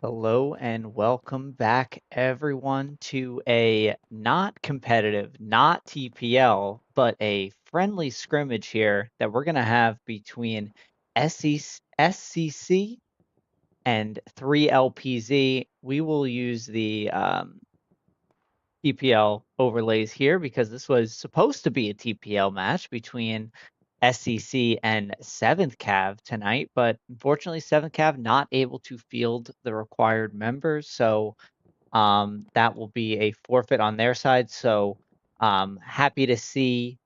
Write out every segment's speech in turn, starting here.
Hello and welcome back, everyone, to a not competitive, not TPL, but a friendly scrimmage here that we're going to have between SCC and 3LPZ. We will use the TPL overlays here because this was supposed to be a TPL match between SCC and 7th Cav tonight, but unfortunately 7th Cav not able to field the required members, so that will be a forfeit on their side. So happy to see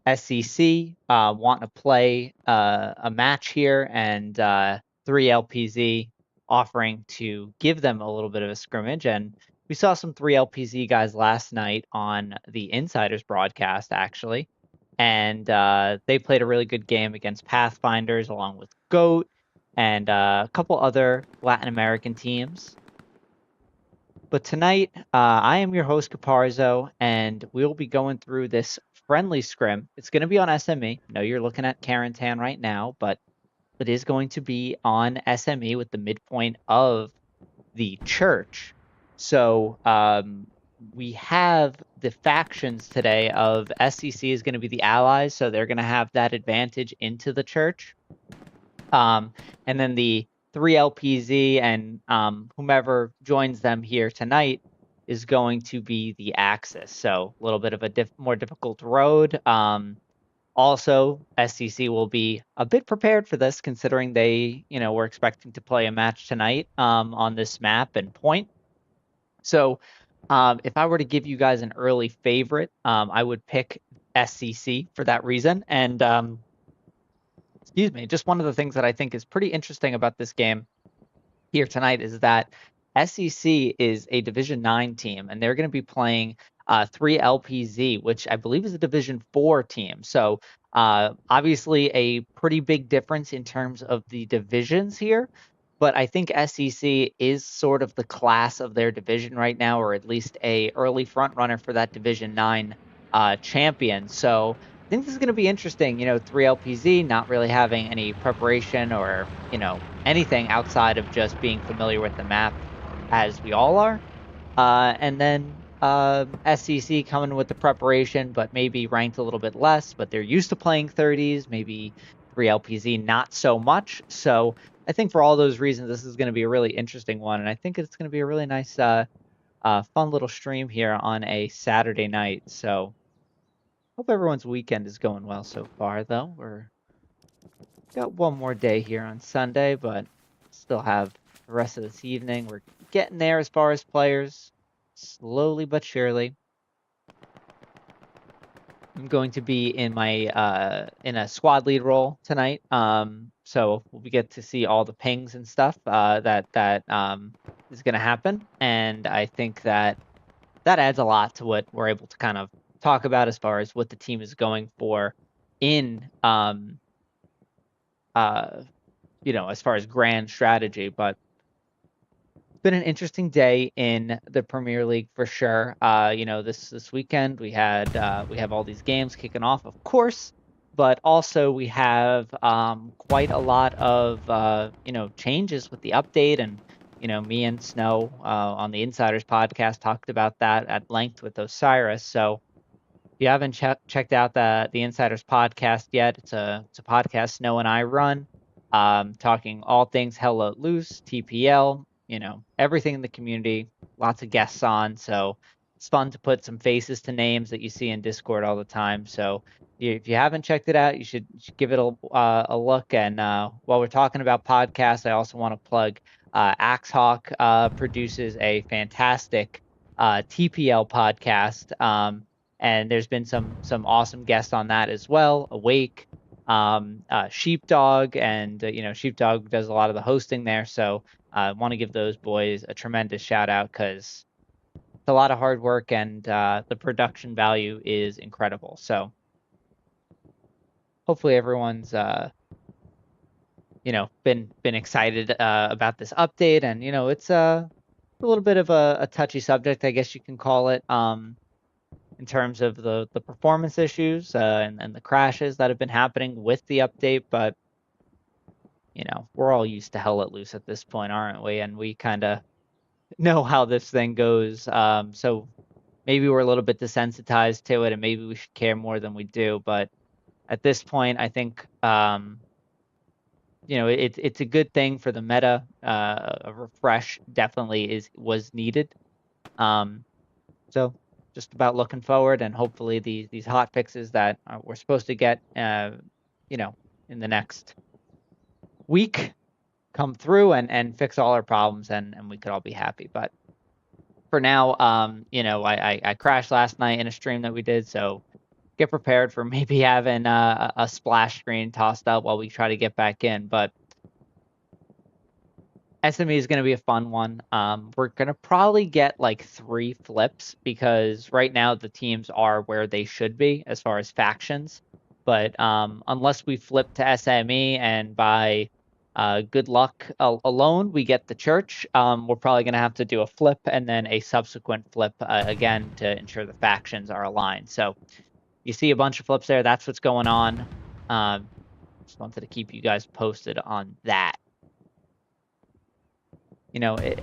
SCC wanting to play a match here, and 3LPZ offering to give them a little bit of a scrimmage. And we saw some 3LPZ guys last night on the Insiders broadcast, actually. And they played a really good game against Pathfinders along with GOAT and a couple other Latin American teams. But tonight, I am your host, Caparzo, and we'll be going through this friendly scrim. It's going to be on SME. I know you're looking at Carentan right now, but it is going to be on SME with the midpoint of the church. So we have the factions today of SCC is going to be the allies, so they're going to have that advantage into the church. And then the 3LPZ and whomever joins them here tonight is going to be the Axis. So a little bit of a more difficult road. Also, SCC will be a bit prepared for this, considering they, were expecting to play a match tonight on this map and point. So if I were to give you guys an early favorite, I would pick SCC for that reason. And excuse me, just one of the things that I think is pretty interesting about this game here tonight is that SCC is a Division 9 team, and they're going to be playing 3LPZ, which I believe is a Division 4 team. So obviously a pretty big difference in terms of the divisions here. But I think SCC is sort of the class of their division right now, or at least a early front runner for that Division 9 champion. So I think this is going to be interesting. 3LPZ not really having any preparation or, anything outside of just being familiar with the map as we all are. And then SCC coming with the preparation, but maybe ranked a little bit less, but they're used to playing 30s, maybe 3LPZ not so much. So I think for all those reasons, this is going to be a really interesting one. And I think it's going to be a really nice, fun little stream here on a Saturday night. So hope everyone's weekend is going well so far, though. We're got one more day here on Sunday, but still have the rest of this evening. We're getting there as far as players, slowly but surely. I'm going to be in my in a squad lead role tonight. So we get to see all the pings and stuff that is going to happen, and I think that adds a lot to what we're able to kind of talk about as far as what the team is going for in as far as grand strategy. But it's been an interesting day in the Premier League for sure. This weekend we have all these games kicking off, of course, but also we have quite a lot of changes with the update. And me and Snow on the Insiders podcast talked about that at length with Osiris. So if you haven't checked out the Insiders podcast yet, it's a podcast Snow and I run, talking all things Hell Let Loose, TPL, everything in the community, lots of guests on. So it's fun to put some faces to names that you see in Discord all the time. So if you haven't checked it out, you should give it a look. And while we're talking about podcasts, I also want to plug Axehawk produces a fantastic TPL podcast. And there's been some awesome guests on that as well. Awake, Sheepdog, and Sheepdog does a lot of the hosting there. So I want to give those boys a tremendous shout out because it's a lot of hard work, and the production value is incredible. So hopefully everyone's been excited about this update. And it's a little bit of a touchy subject, I guess you can call it. In terms of the performance issues and the crashes that have been happening with the update. But, we're all used to hell let loose at this point, aren't we? And we kind of know how this thing goes. So maybe we're a little bit desensitized to it, and maybe we should care more than we do. But at this point, I think it's a good thing for the meta. A refresh definitely was needed. So just about looking forward, and hopefully these hot fixes that we're supposed to get, in the next week come through and fix all our problems, and we could all be happy. But for now, I crashed last night in a stream that we did, so get prepared for maybe having a splash screen tossed up while we try to get back in. But SME is going to be a fun one. We're going to probably get like 3 flips because right now the teams are where they should be as far as factions. But unless we flip to SME and by good luck alone we get the church, we're probably going to have to do a flip and then a subsequent flip again to ensure the factions are aligned. So you see a bunch of flips there. That's what's going on. Just wanted to keep you guys posted on that.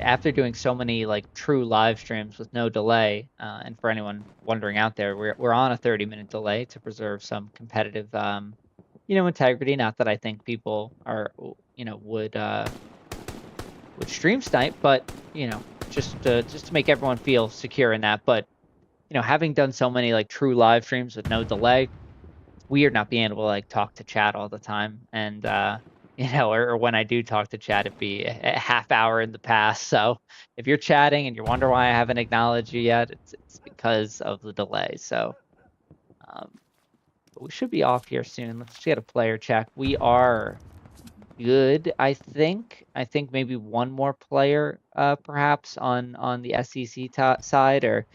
After doing so many like true live streams with no delay, and for anyone wondering out there, we're on a 30-minute delay to preserve some competitive, integrity. Not that I think people are, would stream snipe, but just to make everyone feel secure in that. But having done so many like true live streams with no delay, weird not being able to like talk to chat all the time, and or when I do talk to chat, it'd be a half hour in the past. So if you're chatting and you wonder why I haven't acknowledged you yet, it's because of the delay. So but we should be off here soon. Let's get a player check. We are good, I think. I think maybe one more player perhaps on the SCC side, or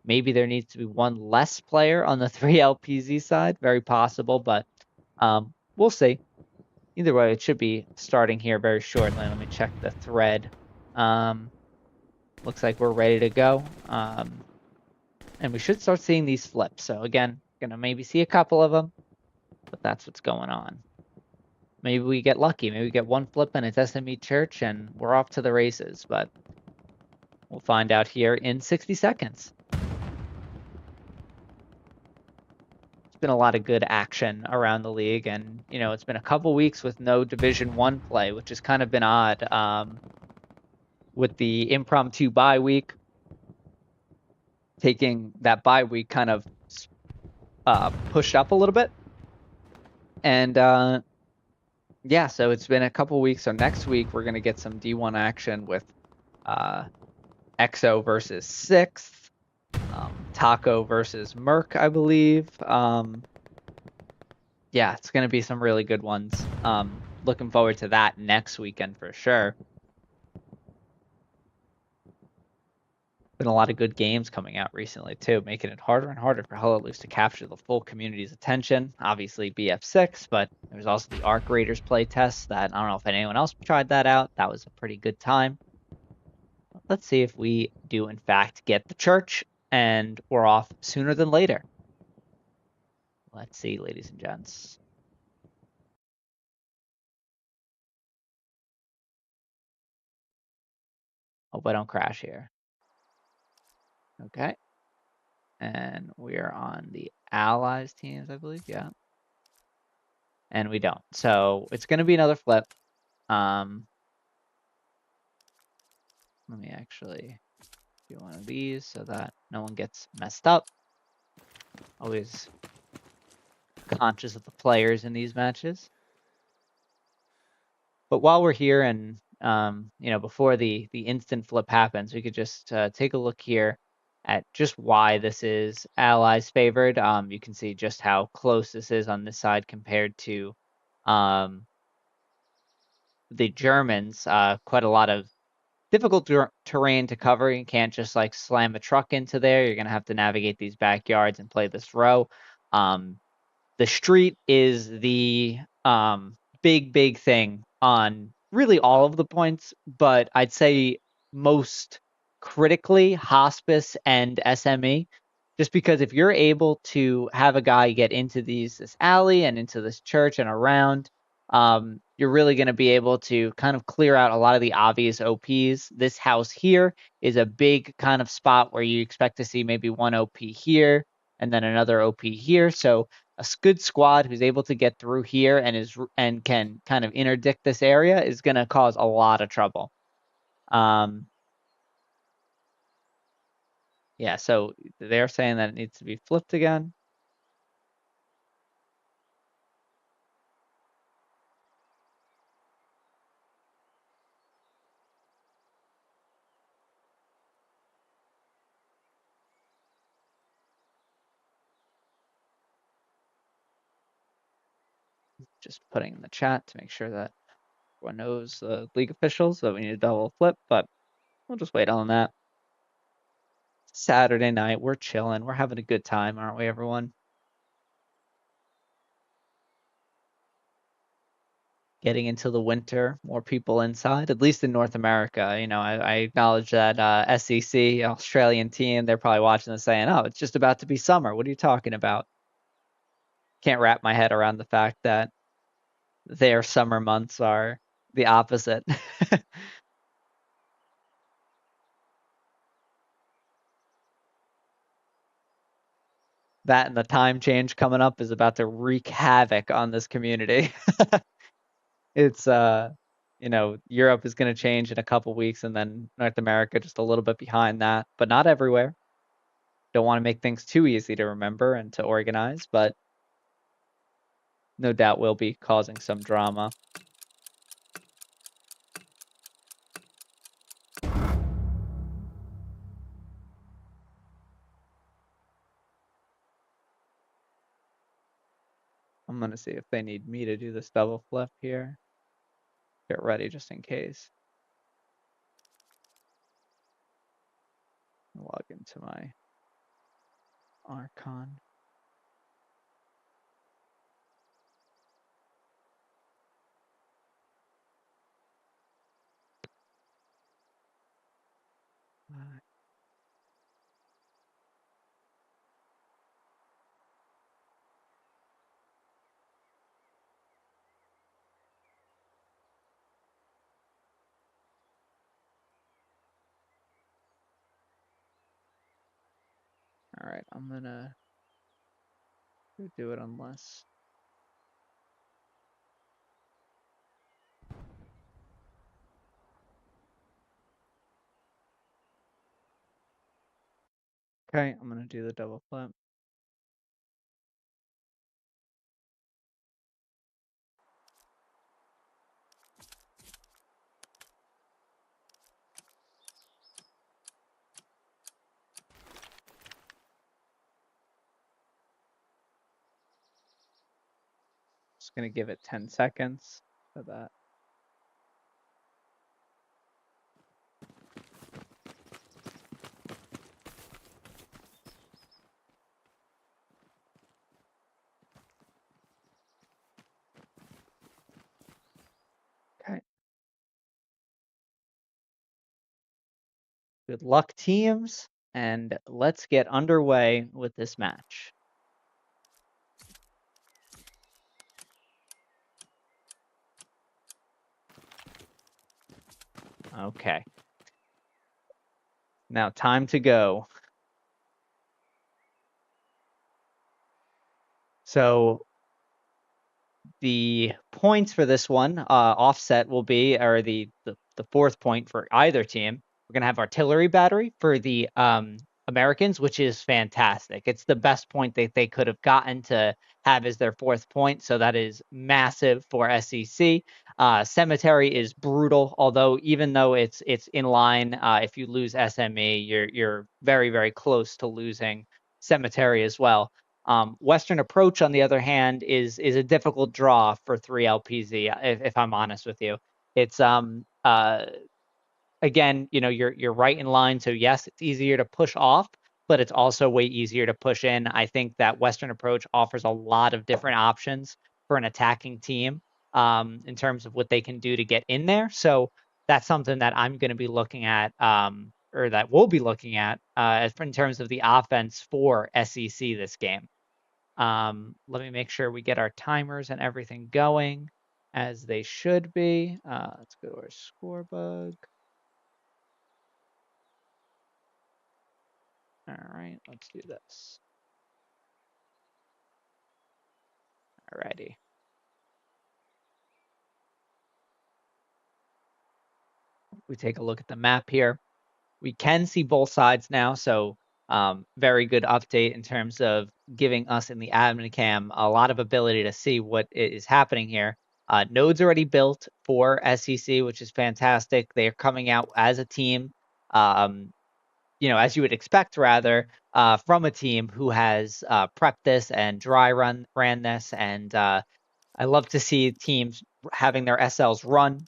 maybe there needs to be one less player on the 3LPZ side. Very possible, but we'll see. Either way, it should be starting here very shortly. Let me check the thread. Looks like we're ready to go. And we should start seeing these flips. So again, gonna maybe see a couple of them, but that's what's going on. Maybe we get lucky. Maybe we get one flip and it's SME Church and we're off to the races, but we'll find out here in 60 seconds. Been a lot of good action around the league, and it's been a couple weeks with no Division 1 play, which has kind of been odd, with the impromptu bye week taking that bye week kind of pushed up a little bit, and yeah, so it's been a couple weeks. So next week we're gonna get some D1 action with EXO versus 6th, Taco versus Merc, I believe. Yeah, it's going to be some really good ones. Looking forward to that next weekend for sure. Been a lot of good games coming out recently too, making it harder and harder for Hell Let Loose to capture the full community's attention. Obviously BF6, but there's also the Arc Raiders play test that I don't know if anyone else tried that out. That was a pretty good time. Let's see if we do in fact get the church and we're off sooner than later. Let's see, ladies and gents. Hope I don't crash here. Okay. And we are on the Allies teams, I believe. Yeah. And we don't. So it's going to be another flip. Let me actually do one of these so that no one gets messed up. Always conscious of the players in these matches. But while we're here and, before the instant flip happens, we could just take a look here at just why this is Allies favored. You can see just how close this is on this side compared to the Germans. Quite a lot of difficult terrain to cover. You can't just like slam a truck into there. You're going to have to navigate these backyards and play this row. The street is the big thing on really all of the points, but I'd say most critically Hospice and SME, just because if you're able to have a guy get into this alley and into this church and around, you're really going to be able to kind of clear out a lot of the obvious OPs. This house here is a big kind of spot where you expect to see maybe one OP here and then another OP here. So a good squad who's able to get through here and can kind of interdict this area is going to cause a lot of trouble. Yeah, so they're saying that it needs to be flipped again. Just putting in the chat to make sure that everyone knows the league officials that we need a double flip, but we'll just wait on that. Saturday night, we're chilling. We're having a good time, aren't we, everyone? Getting into the winter, more people inside, at least in North America. You know, I acknowledge that SCC, Australian team, they're probably watching this saying, oh, it's just about to be summer. What are you talking about? Can't wrap my head around the fact that their summer months are the opposite. That and the time change coming up is about to wreak havoc on this community. It's you know, Europe is going to change in a couple weeks, and then North America just a little bit behind that, but not everywhere. Don't want to make things too easy to remember and to organize, but no doubt will be causing some drama. I'm going to see if they need me to do this double flip here. Get ready just in case. Log into my Archon. All right, I'm going to do it unless. Okay, I'm going to do the double flip. Just going to give it 10 seconds for that. Okay. Good luck, teams, and let's get underway with this match. Okay. Now time to go. So the points for this one, offset will be, or the fourth point for either team. We're gonna have artillery battery for the Americans, which is fantastic. It's the best point that they could have gotten to have as their fourth point, so that is massive for SCC. Cemetery is brutal, although even though it's in line, if you lose SME, you're very, very close to losing Cemetery as well. Western Approach, on the other hand, is a difficult draw for 3LPZ, if I'm honest with you. It's again, you know, you're right in line, so yes, it's easier to push off, but it's also way easier to push in. I think that Western Approach offers a lot of different options for an attacking team in terms of what they can do to get in there. So that's something that I'm going to be looking at, or that we'll be looking at in terms of the offense for SCC this game. Let me make sure we get our timers and everything going. as they should be. Let's go to our score bug. All right, let's do this. Alrighty. We take a look at the map here. We can see both sides now, so very good update in terms of giving us in the admin cam a lot of ability to see what is happening here. Nodes already built for SCC, which is fantastic. They are coming out as a team, as you would expect, rather, from a team who has prepped this and ran this. And I love to see teams having their SLs run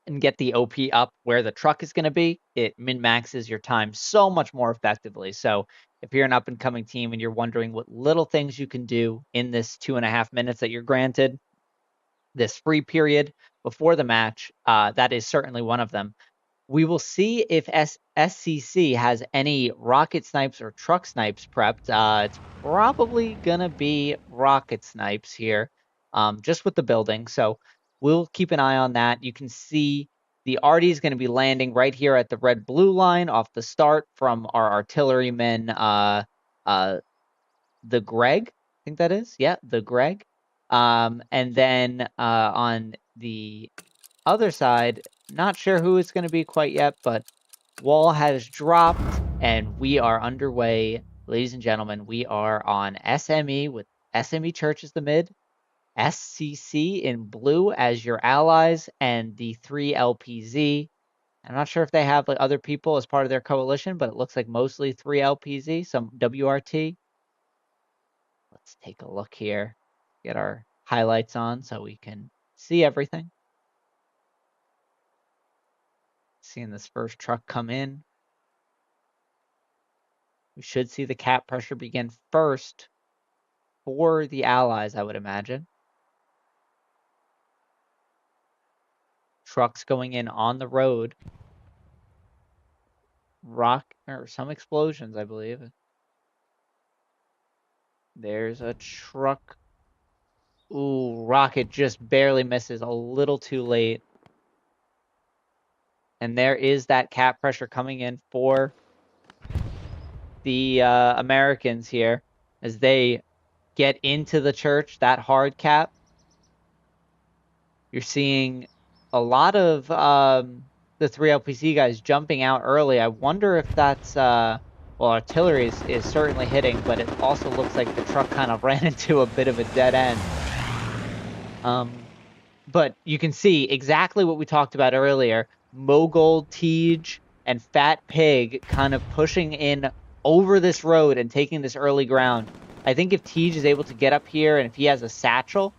and get the OP up where the truck is going to be. It min-maxes your time so much more effectively. So if you're an up-and-coming team and you're wondering what little things you can do in this 2.5 minutes that you're granted, this free period before the match, that is certainly one of them. We will see if SCC has any rocket snipes or truck snipes prepped. It's probably going to be rocket snipes here, just with the building. So we'll keep an eye on that. You can see the arty is going to be landing right here at the red-blue line off the start from our artilleryman, the Greg, I think that is. Yeah, the Greg. And then on the other side, not sure who it's going to be quite yet, but wall has dropped and we are underway. Ladies and gentlemen, we are on SME with SME Church as the mid, SCC in blue as your allies, and the 3 LPZ. I'm not sure if they have other people as part of their coalition, but it looks like mostly 3 LPZ, some WRT. Let's take a look here, get our highlights on so we can see everything. Seeing this first truck come in. We should see the cap pressure begin first for the allies, I would imagine. Trucks going in on the road. Some explosions, I believe. There's a truck. Ooh, rocket just barely misses, a little too late. And there is that cap pressure coming in for the Americans here as they get into the church, that hard cap. You're seeing a lot of the 3 LPC guys jumping out early. I wonder if that's, artillery is certainly hitting, but it also looks like the truck kind of ran into a bit of a dead end. But you can see exactly what we talked about earlier. Mogold, Tej, and Fat Pig kind of pushing in over this road and taking this early ground. I think if Tej is able to get up here and if he has a satchel,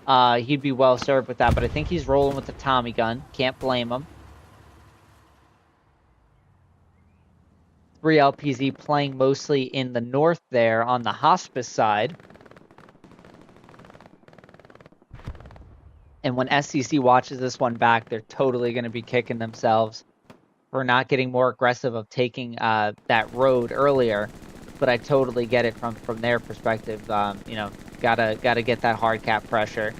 he'd be well served with that. But I think he's rolling with the Tommy gun. Can't blame him. 3 LPZ playing mostly in the north there on the hospice side. And when SCC watches this one back, they're totally going to be kicking themselves for not getting more aggressive of taking that road earlier. But I totally get it from their perspective. Gotta get that hard cap pressure.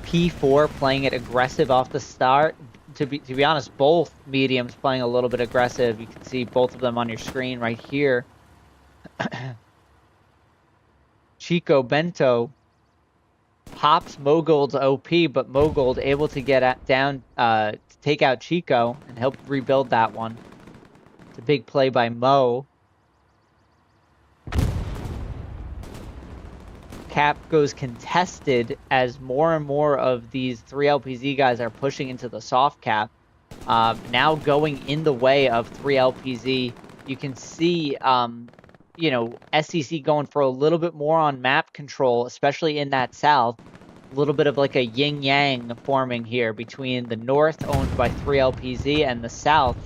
P4 playing it aggressive off the start. To be honest, both mediums playing a little bit aggressive. You can see both of them on your screen right here. Chico Bento pops Mogold's OP, but Mogold able to get down to take out Chico and help rebuild that one. It's a big play by Mo. Cap goes contested as more and more of these 3 LPZ guys are pushing into the soft cap. Now going in the way of 3 LPZ. You can see, SCC going for a little bit more on map control, especially in that south. A little bit of like a yin-yang forming here between the north owned by 3 LPZ and the south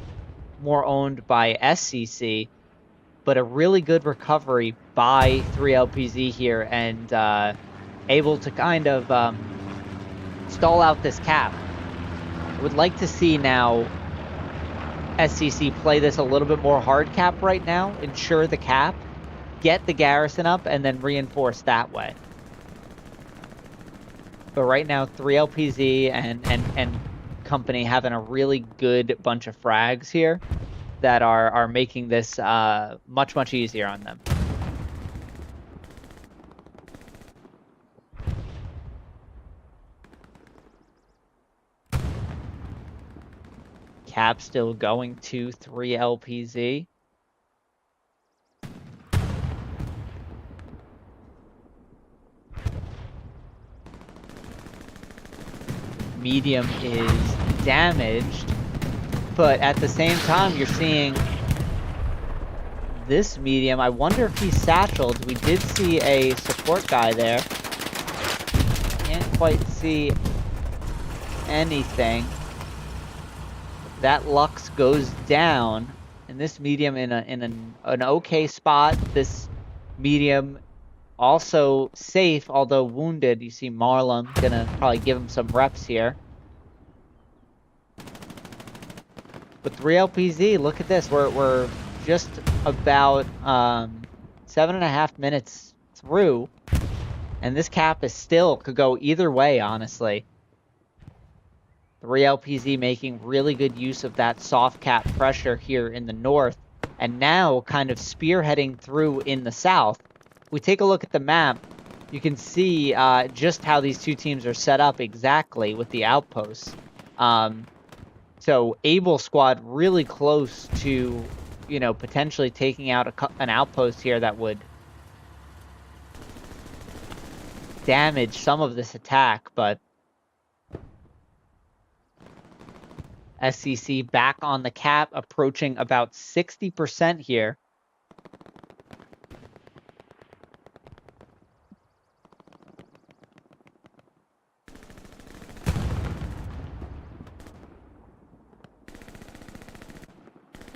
more owned by SCC. But a really good recovery by 3 LPZ here and able to kind of stall out this cap. I would like to see now SCC play this a little bit more hard cap right now, ensure the cap, get the garrison up, and then reinforce that way. But right now, 3LPZ and company having a really good bunch of frags here that are making this much easier on them. Cap still going to 3LPZ. Medium is damaged, but at the same time, you're seeing this medium. I wonder if he's satcheled. We did see a support guy there. Can't quite see anything. That Lux goes down, and this medium in an okay spot. This medium also safe, although wounded. You see Marlon gonna probably give him some reps here. But 3LPZ, look at this. We're just about 7.5 minutes through, and this cap is still could go either way, honestly. 3LPZ making really good use of that soft cap pressure here in the north, and now kind of spearheading through in the south. If we take a look at the map, you can see just how these two teams are set up exactly with the outposts. So Able squad really close to, you know, potentially taking out an outpost here that would damage some of this attack, but SCC back on the cap, approaching about 60% here.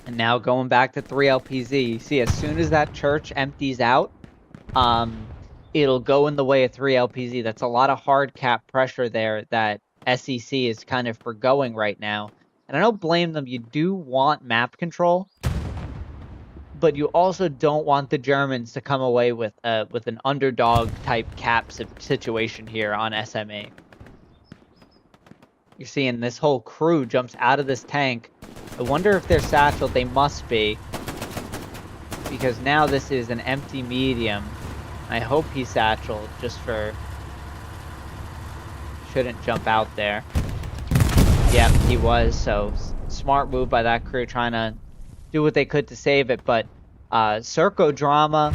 And now going back to 3LPZ, you see as soon as that church empties out, it'll go in the way of 3LPZ. That's a lot of hard cap pressure there that SCC is kind of forgoing right now. And I don't blame them. You do want map control, but you also don't want the Germans to come away with an underdog type cap situation here on SME. You're seeing this whole crew jumps out of this tank. I wonder if they're satcheled. They must be, because now this is an empty medium. I hope he's satcheled, just for... Shouldn't jump out there. Yep, he was, so smart move by that crew, trying to do what they could to save it. But Circo Drama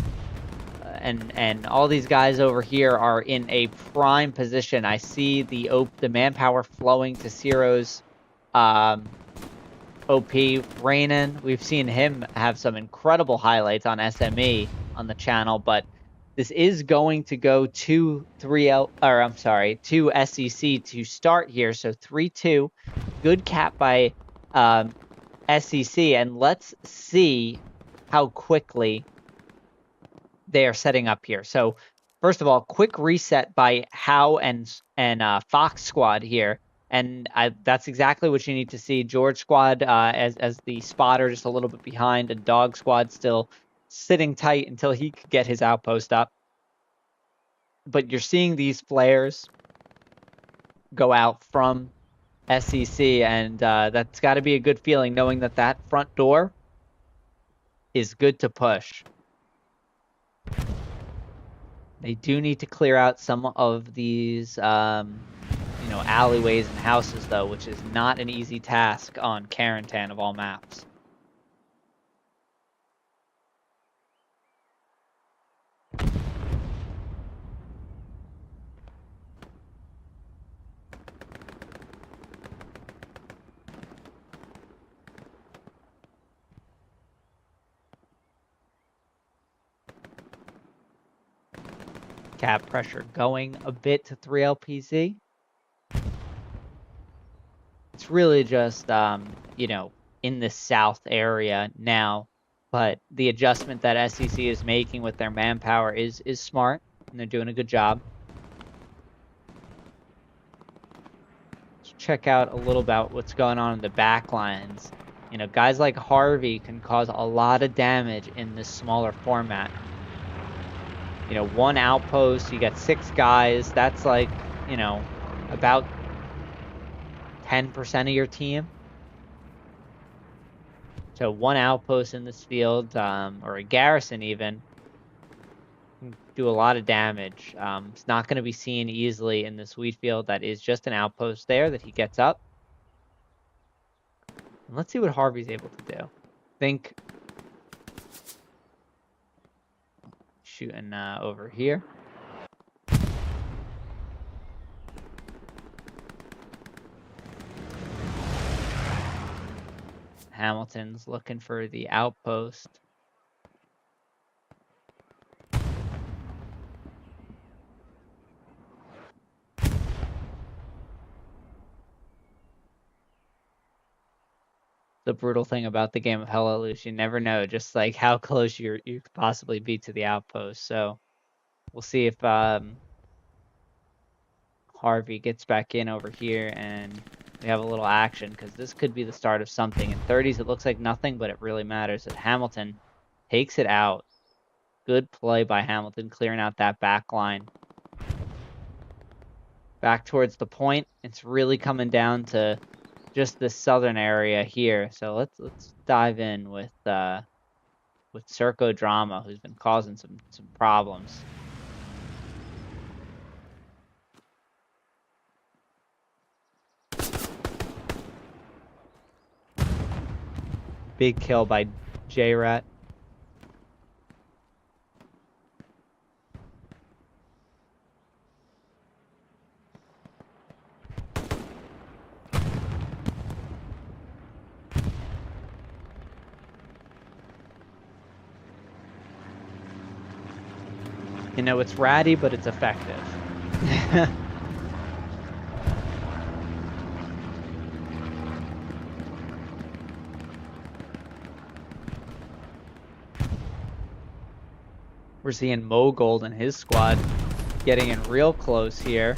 and all these guys over here are in a prime position. I see the manpower flowing to Ciro's OP. Rainan, we've seen him have some incredible highlights on SME on the channel, but this is going to go to SCC to start here. So 3-2, good cap by SCC, and let's see how quickly they are setting up here. So first of all, quick reset by How and Fox squad here, and that's exactly what you need to see. George squad as the spotter, just a little bit behind, and Dog squad still sitting tight until he could get his outpost up. But you're seeing these flares go out from SCC, and that's got to be a good feeling, knowing that that front door is good to push. They do need to clear out some of these, alleyways and houses, though, which is not an easy task on Carentan of all maps. Cap pressure going a bit to 3LPZ. It's really just, in the south area now, but the adjustment that SCC is making with their manpower is smart, and they're doing a good job. Let's check out a little about what's going on in the back lines. You know, guys like Harvey can cause a lot of damage in this smaller format. You know, one outpost, you got 6 guys, that's like, about 10% of your team. So one outpost in this field, or a garrison even, can do a lot of damage. It's not going to be seen easily in this wheat field. That is just an outpost there that he gets up. And let's see what Harvey's able to do. Think shooting over here. Hamilton's looking for the outpost. The brutal thing about the game of Hella Loose, you never know just like how close you could possibly be to the outpost. So we'll see if Harvey gets back in over here and we have a little action, because this could be the start of something. In 30s, it looks like nothing, but it really matters that Hamilton takes it out. Good play by Hamilton, clearing out that back line. Back towards the point, it's really coming down to just this southern area here. So let's dive in with Circo Drama, who's been causing some problems. Big kill by J-Rat. You know, it's ratty, but it's effective. We're seeing Mogold and his squad getting in real close here.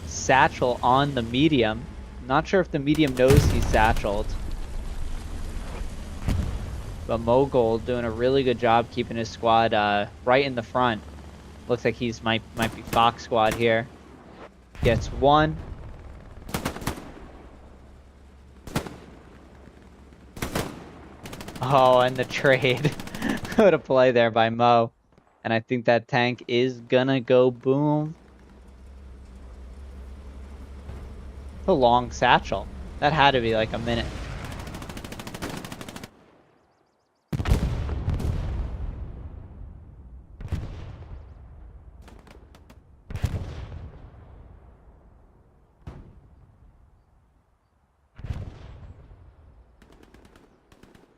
Satchel on the medium. Not sure if the medium knows he's satcheled. But Mogold doing a really good job keeping his squad right in the front. Looks like he's might be Fox squad here. Gets one. Oh, and the trade. What a play there by Mo. And I think that tank is gonna go boom. A long satchel. That had to be like a minute.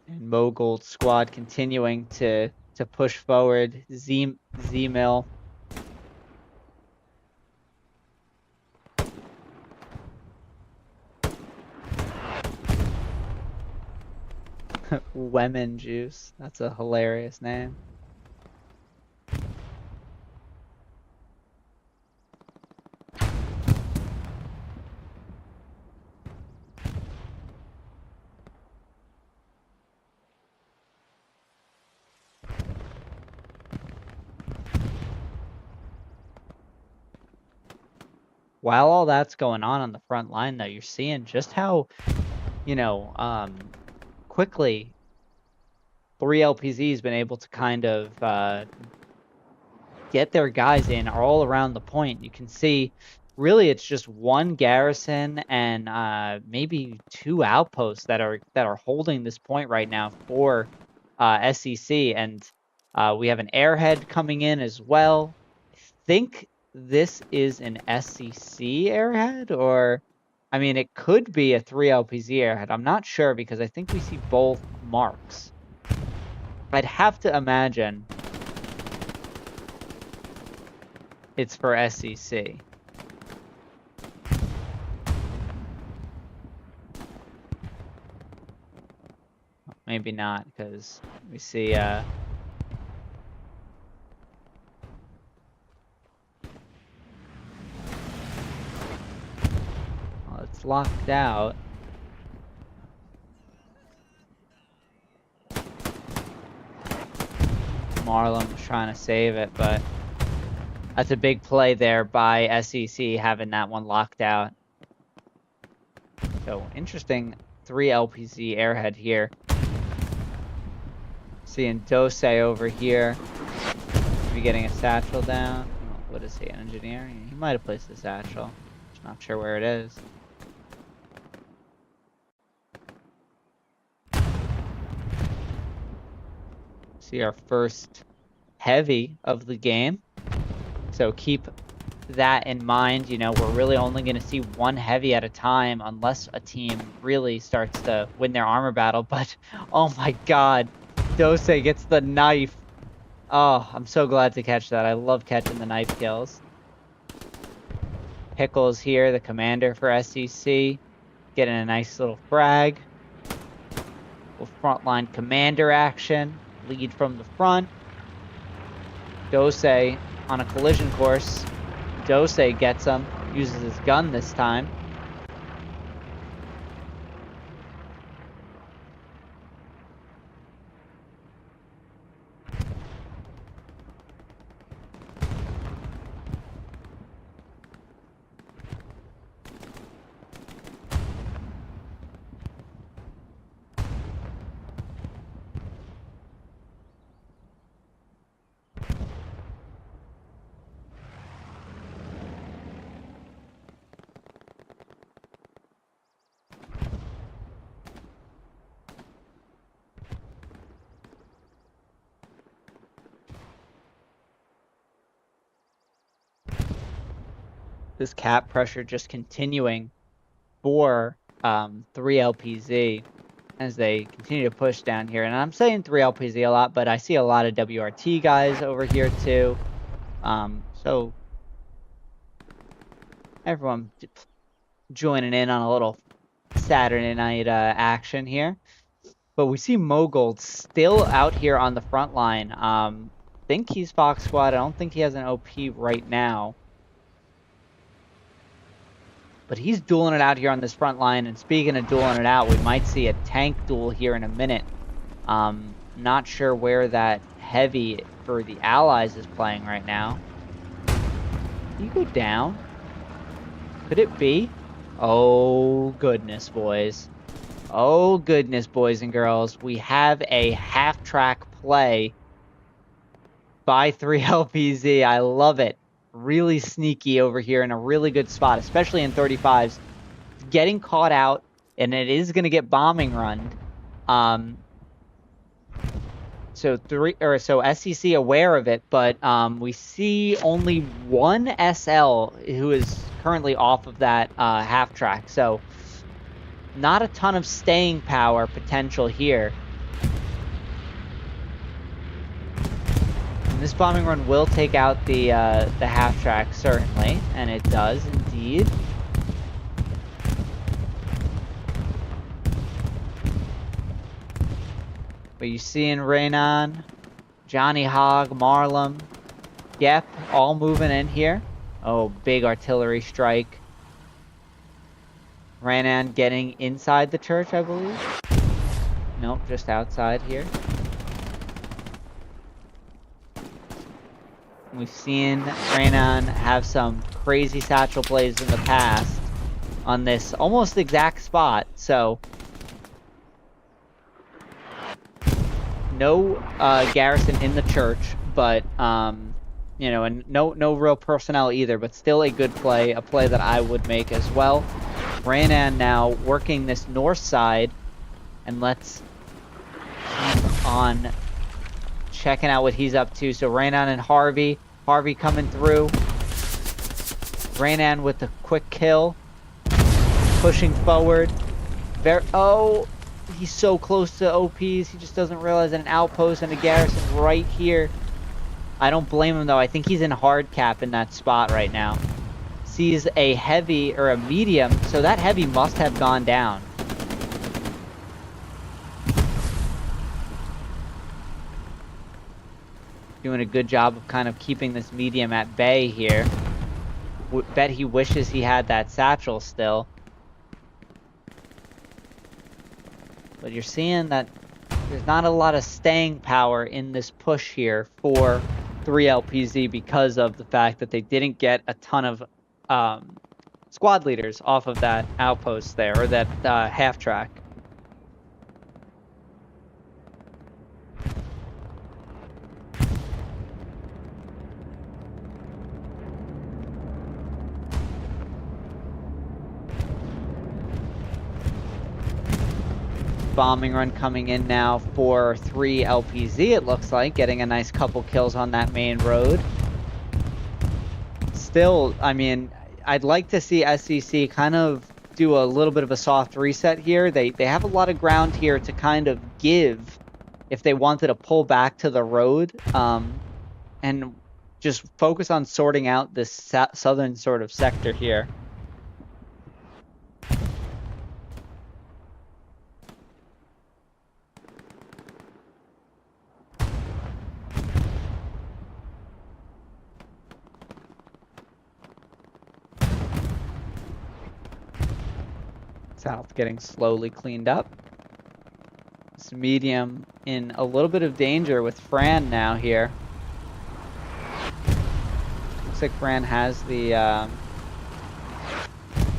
And Mogold's squad continuing to push forward. Z-Mill. Lemon Juice. That's a hilarious name. While all that's going on the front line, though, you're seeing just how, you know, quickly 3LPZ has been able to kind of get their guys in all around the point. You can see, really, it's just one garrison and maybe two outposts that are holding this point right now for SCC, and we have an airhead coming in as well. I think this is an SCC airhead, or I mean, it could be a 3LPZ airhead. I'm not sure because I think we see both marks. I'd have to imagine it's for SCC. Maybe not, because we see well, it's locked out. Marlon was trying to save it, but That's a big play there by SCC, having that one locked out. So, interesting 3 LPZ airhead here. Seeing Dose over here. Maybe getting a satchel down. Oh, what is he, an engineer? He might have placed the satchel. Just not sure where it is. See our first heavy of the game. So keep that in mind. You know, we're really only going to see 1 heavy at a time unless a team really starts to win their armor battle. But, oh my god, Dose gets the knife. Oh, I'm so glad to catch that. I love catching the knife kills. Pickles here, the commander for SCC, getting a nice little frag. Little frontline commander action. Lead from the front. Dose on a collision course. Dose gets him, uses his gun this time. This cap pressure just continuing for 3 LPZ as they continue to push down here. And I'm saying 3 LPZ a lot, but I see a lot of WRT guys over here too. So everyone joining in on a little Saturday night action here. But we see Mogold still out here on the front line. I think he's Fox Squad. I don't think he has an OP right now. But he's dueling it out here on this front line. And speaking of dueling it out, we might see a tank duel here in a minute. Not sure where that heavy for the Allies is playing right now. Can you go down? Could it be? Oh, goodness, boys. Oh, goodness, boys and girls. We have a half-track play by 3 LPZ. I love it. Really sneaky over here in a really good spot, especially in 35s. Getting caught out, and it is going to get bombing run. So SCC aware of it, but we see only 1 SL who is currently off of that half track. So not a ton of staying power potential here. This bombing run will take out the half track, certainly, and it does indeed. But you see in Raynon, Johnny Hogg, Marlem, Yep, all moving in here. Oh, big artillery strike. Raynon getting inside the church, I believe. Nope, just outside here. We've seen Raynon have some crazy satchel plays in the past on this almost exact spot, so no garrison in the church, but you know, and no real personnel either, but still a good play, a play that I would make as well. Raynon now working this north side, and let's keep on checking out what he's up to. So Raynon and Harvey coming through. Raynon with the quick kill, pushing forward. Oh, he's so close to OPs. He just doesn't realize that an outpost and a garrison right here. I don't blame him though. I think he's in hard cap in that spot right now. Sees a heavy or a medium, so that heavy must have gone down. Doing a good job of kind of keeping this medium at bay here. Bet he wishes he had that satchel still. But you're seeing that there's not a lot of staying power in this push here for 3 LPZ because of the fact that they didn't get a ton of squad leaders off of that outpost there, or that half track. Bombing run coming in now for 3 LPZ, it looks like, getting a nice couple kills on that main road. Still, I mean, I'd like to see SCC kind of do a little bit of a soft reset here. They have a lot of ground here to kind of give if they wanted to pull back to the road, and just focus on sorting out this southern sort of sector here. South getting slowly cleaned up. This medium in a little bit of danger with Fran now here. Looks like Fran has the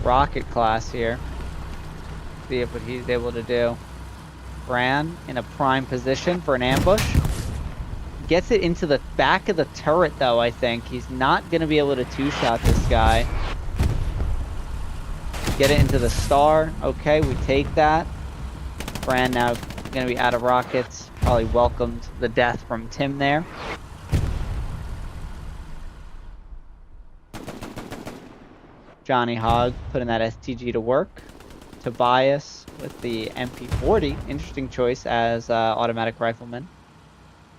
rocket class here. See what he's able to do. Fran in a prime position for an ambush. Gets it into the back of the turret though, I think. He's not going to be able to two-shot this guy. Get it into the star. Okay, we take that. Fran now going to be out of rockets. Probably welcomed the death from Tim there. Johnny Hogg putting that STG to work. Tobias with the MP40. Interesting choice as automatic rifleman.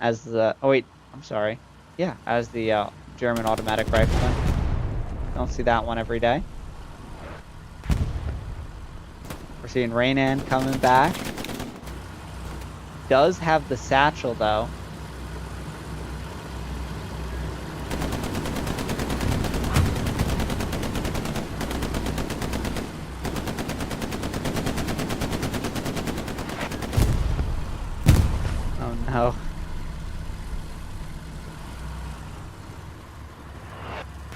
As the... Oh, wait. I'm sorry. Yeah, as the German automatic rifleman. Don't see that one every day. We're seeing Raynan coming back. Does have the satchel, though. Oh, no.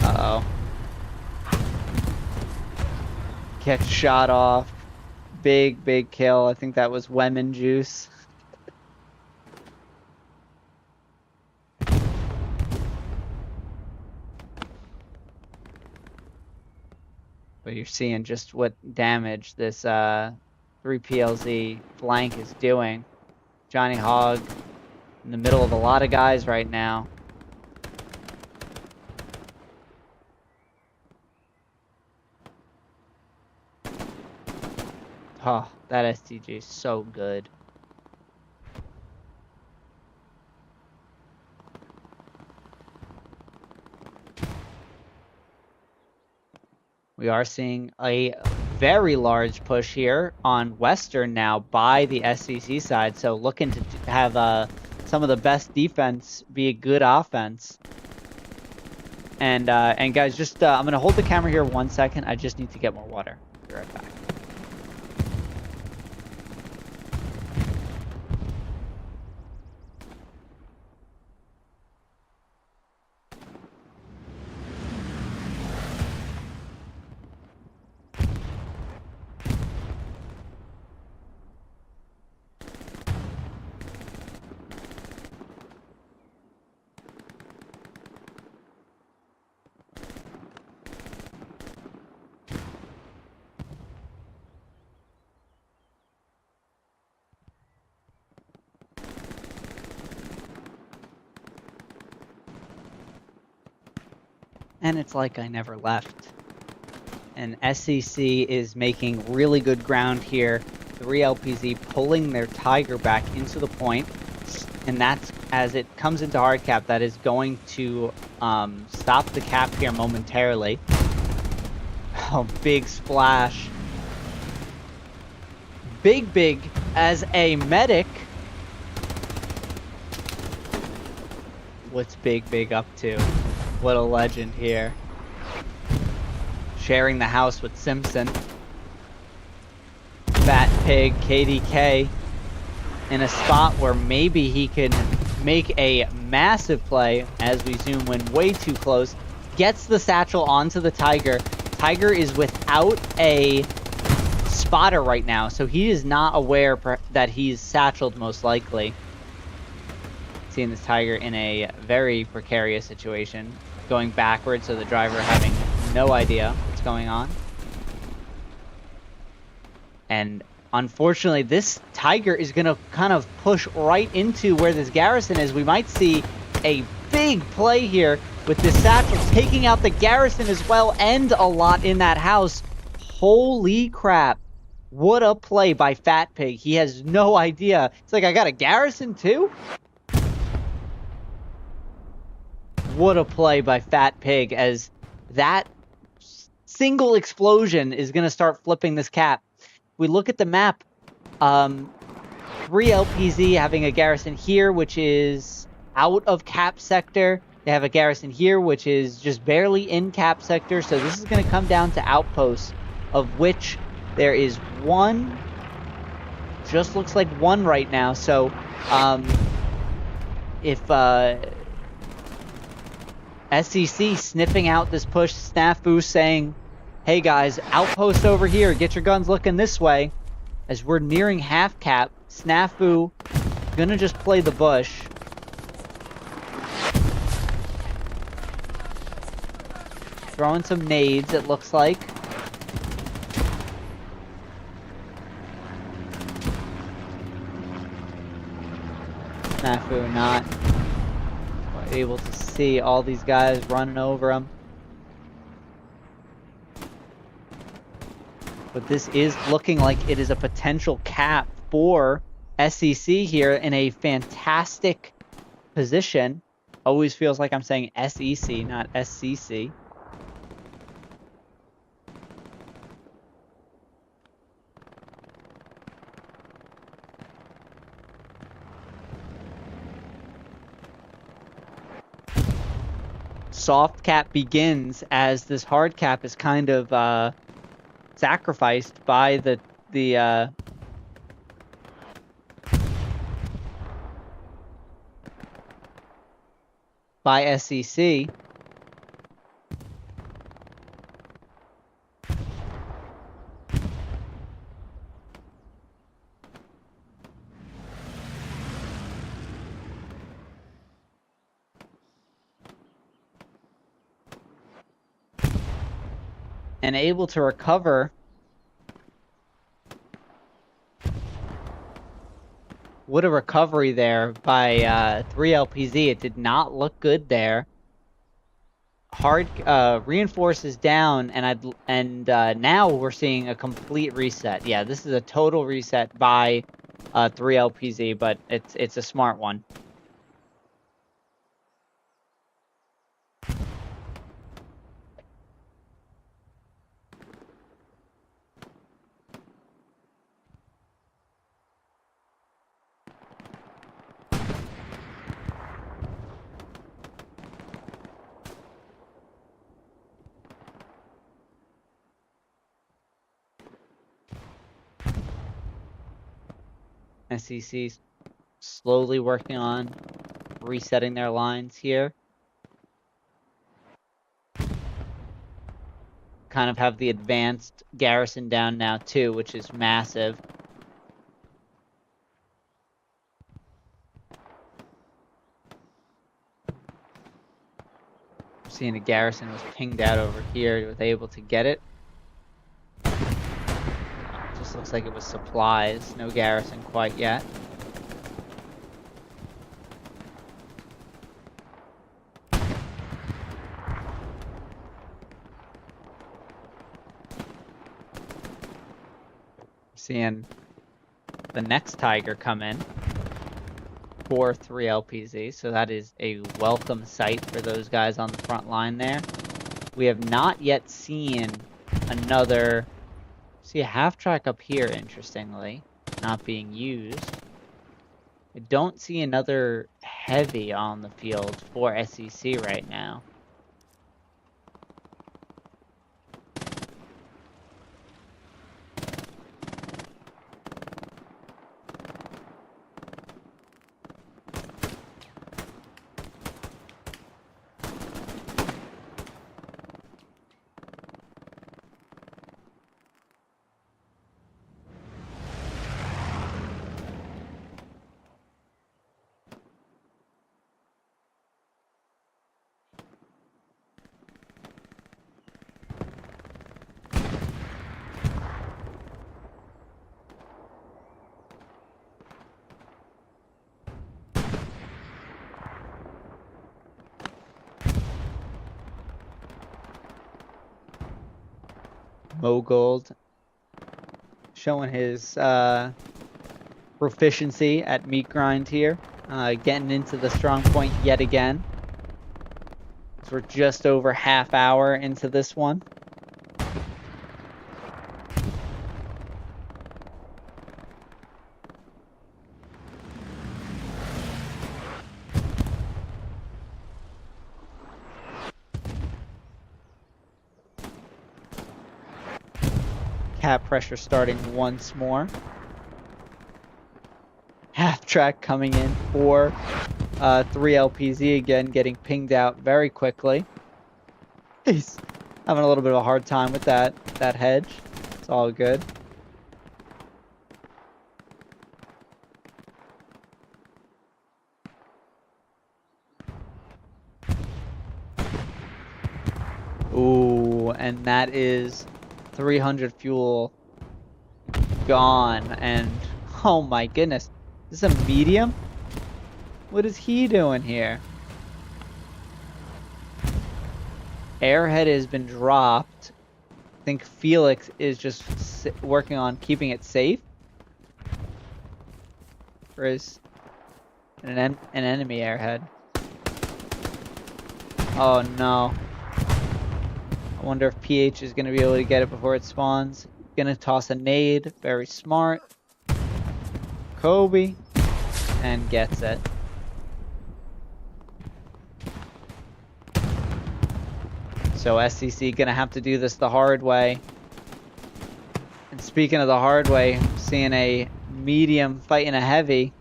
Uh-oh. Gets shot off. Big kill. I think that was lemon juice. But you're seeing just what damage this 3PLZ flank is doing. Johnny Hogg in the middle of a lot of guys right now. Oh, that STG is so good. We are seeing a very large push here on Western now by the SCC side. So looking to have some of the best defense be a good offense. And guys, just I'm gonna hold the camera here 1 second. I just need to get more water. Be right back. And it's like I never left. And SCC is making really good ground here. 3 LPZ pulling their Tiger back into the point. And that's, as it comes into hard cap, that is going to stop the cap here momentarily. Oh, big splash. Big as a medic. What's Big up to? What a legend here. Sharing the house with Simpson. Fat Pig, KDK, in a spot where maybe he can make a massive play as we zoom in way too close. Gets the satchel onto the Tiger. Tiger is without a spotter right now, so he is not aware that he's satcheled most likely. Seeing this Tiger in a very precarious situation. Going backwards, so the driver having no idea what's going on. And unfortunately, this Tiger is going to kind of push right into where this garrison is. We might see a big play here with this satchel taking out the garrison as well, and a lot in that house. Holy crap. What a play by Fat Pig. He has no idea. It's like, I got a garrison too? What a play by Fat Pig, as that single explosion is going to start flipping this cap. We look at the map, 3 LPZ having a garrison here, which is out of cap sector. They have a garrison here, which is just barely in cap sector. So this is going to come down to outposts, of which there is one. Just looks like one right now. So if SCC sniffing out this push, Snafu saying, hey guys, outpost over here, get your guns looking this way. As we're nearing half cap, Snafu gonna just play the bush. Throwing some nades, it looks like. Snafu not able to see all these guys running over him. But this is looking like it is a potential cap for SCC here in a fantastic position. Always feels like I'm saying SEC, not SCC. Soft cap begins as this hard cap is kind of sacrificed by the by SCC. And able to recover. What a recovery there by 3 LPZ. It did not look good there. Hard reinforces down, and now we're seeing a complete reset. Yeah, this is a total reset by 3 LPZ, but it's a smart one. SCC slowly working on resetting their lines here. Kind of have the advanced garrison down now too, which is massive. Seeing a garrison was pinged out over here, was able to get it. Just looks like it was supplies, no garrison quite yet. Seeing the next Tiger come in for 3 LPZ, so that is a welcome sight for those guys on the front line there. We have not yet seen another. See a half track up here, interestingly, not being used. I don't see another heavy on the field for SCC right now. Mogold showing his proficiency at meat grind here. Getting into the strong point yet again. So we're just over half hour into this one. Cap pressure starting once more. Half track coming in for 3LPZ again, getting pinged out very quickly. He's having a little bit of a hard time with that hedge. It's all good. Ooh, and that is 300 fuel gone. And oh my goodness, is this a medium? What is he doing here? Airhead has been dropped. I think Felix is just working on keeping it safe. Or is an enemy airhead? Oh no. I wonder if PH is going to be able to get it before it spawns. Gonna toss a nade. Very smart. Kobe. And gets it. So SCC gonna have to do this the hard way. And speaking of the hard way, seeing a medium fighting a heavy.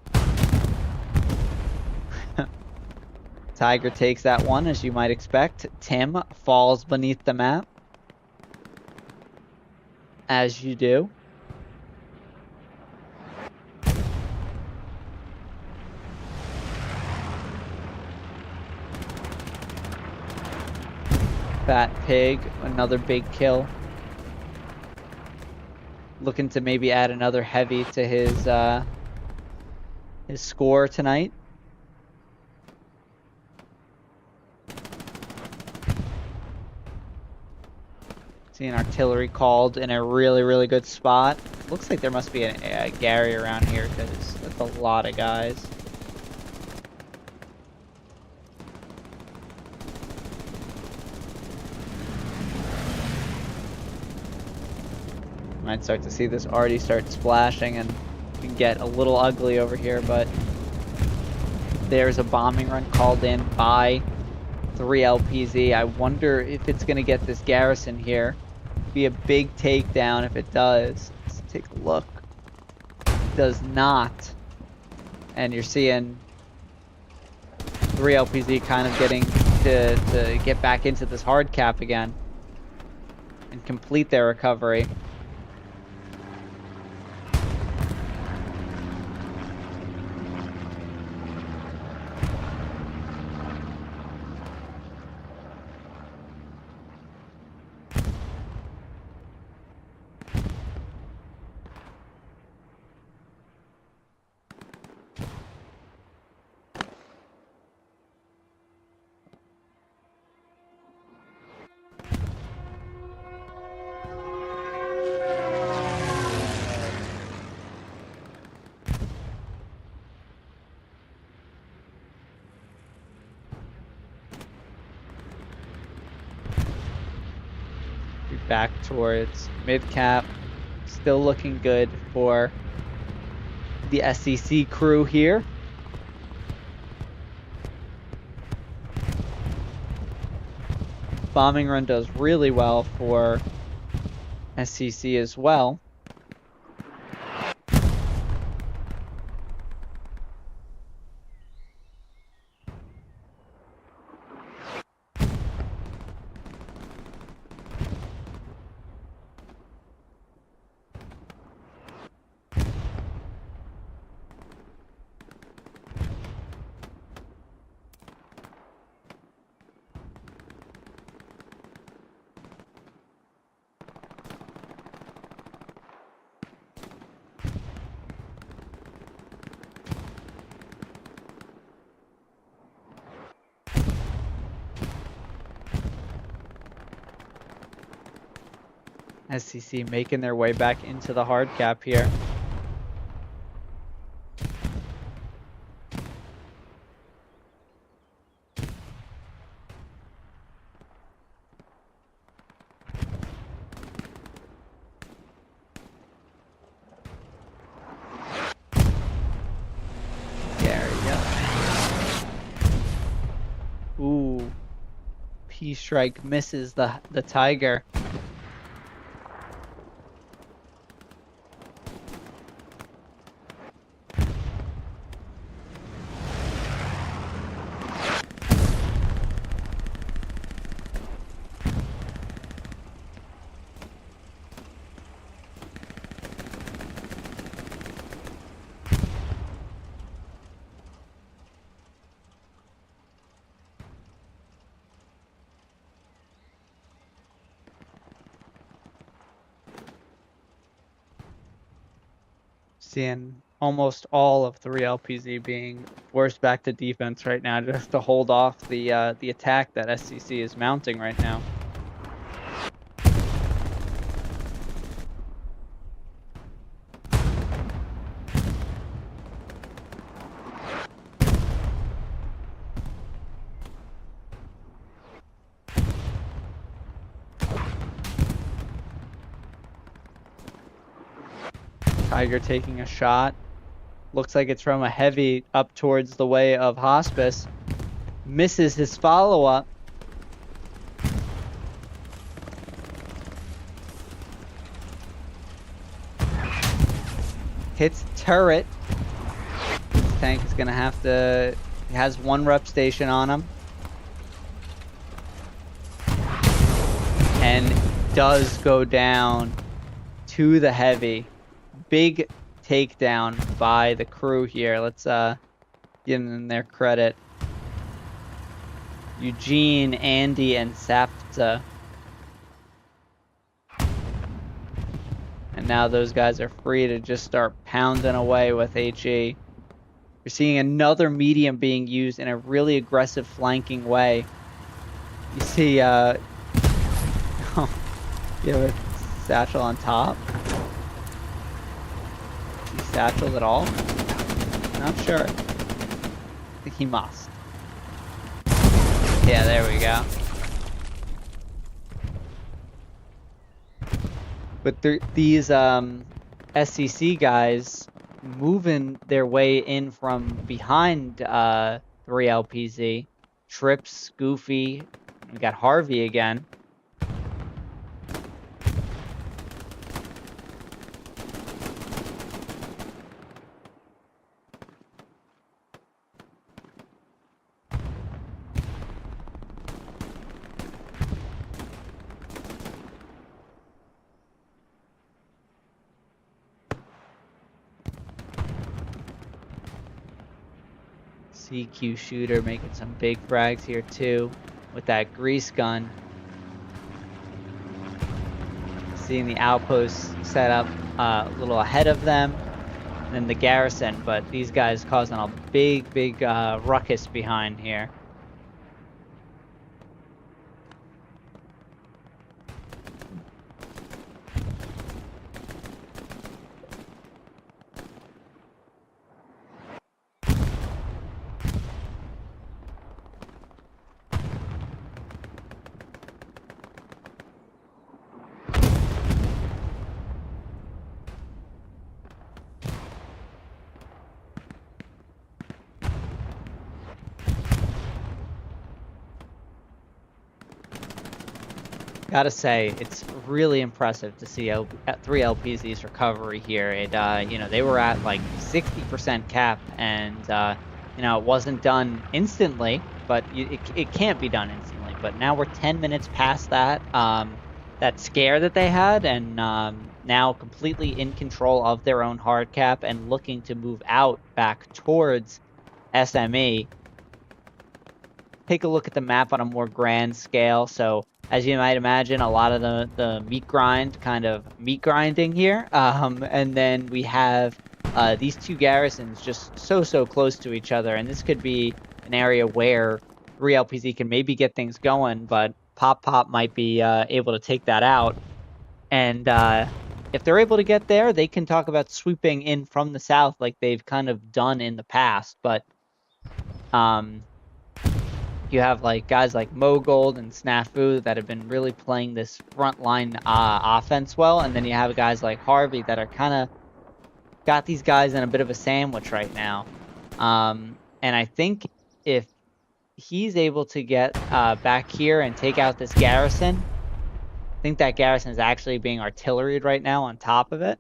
Tiger takes that one, as you might expect. Tim falls beneath the map. As you do. Fat Pig, another big kill. Looking to maybe add another heavy to his score tonight. Seeing artillery called in a really, really good spot. Looks like there must be a Gary around here because that's a lot of guys. Might start to see this already start splashing and can get a little ugly over here, but there's a bombing run called in by 3LPZ. I wonder if it's going to get this garrison here. Be a big takedown if it does. Let's take a look. It does not. And you're seeing 3LPZ kind of getting to get back into this hard cap again and complete their recovery. Back towards mid-cap. Still looking good for the SCC crew here. Bombing run does really well for SCC as well. SCC making their way back into the hard cap here. There we go. Ooh. P-strike misses the Tiger. Seeing almost all of 3LPZ being forced back to defense right now just to hold off the attack that SCC is mounting right now. Tiger taking a shot. Looks like it's from a heavy up towards the way of Hospice. Misses his follow-up. Hits turret. This tank is going to have to... He has one rep station on him. And does go down to the heavy. Big takedown by the crew here. Let's give them their credit. Eugene, Andy, and Sapta. And now those guys are free to just start pounding away with HE. You're seeing another medium being used in a really aggressive flanking way. You see, you have a satchel on top. Satchels at all? Not sure. I think he must. Yeah, there we go. But these SCC guys moving their way in from behind 3LPZ. Trips, Goofy, we got Harvey again. CQ shooter making some big frags here too with that grease gun. Seeing the outposts set up a little ahead of them and then the garrison, but these guys causing a big ruckus behind here. Gotta say, it's really impressive to see 3LPZ's recovery here. It, you know, they were at like 60% cap, and you know, it wasn't done instantly, but it can't be done instantly. But now we're 10 minutes past that that scare that they had, and now completely in control of their own hard cap and looking to move out back towards SME. Take a look at the map on a more grand scale. So, as you might imagine, a lot of the meat grind, kind of meat grinding here. And then we have these two garrisons just so close to each other. And this could be an area where 3LPZ can maybe get things going, but Pop might be able to take that out. And if they're able to get there, they can talk about sweeping in from the south like they've kind of done in the past. But you have like guys like Mogold and Snafu that have been really playing this frontline offense well, and then you have guys like Harvey that are kind of got these guys in a bit of a sandwich right now. And I think if he's able to get back here and take out this garrison, I think that garrison is actually being artilleried right now on top of it.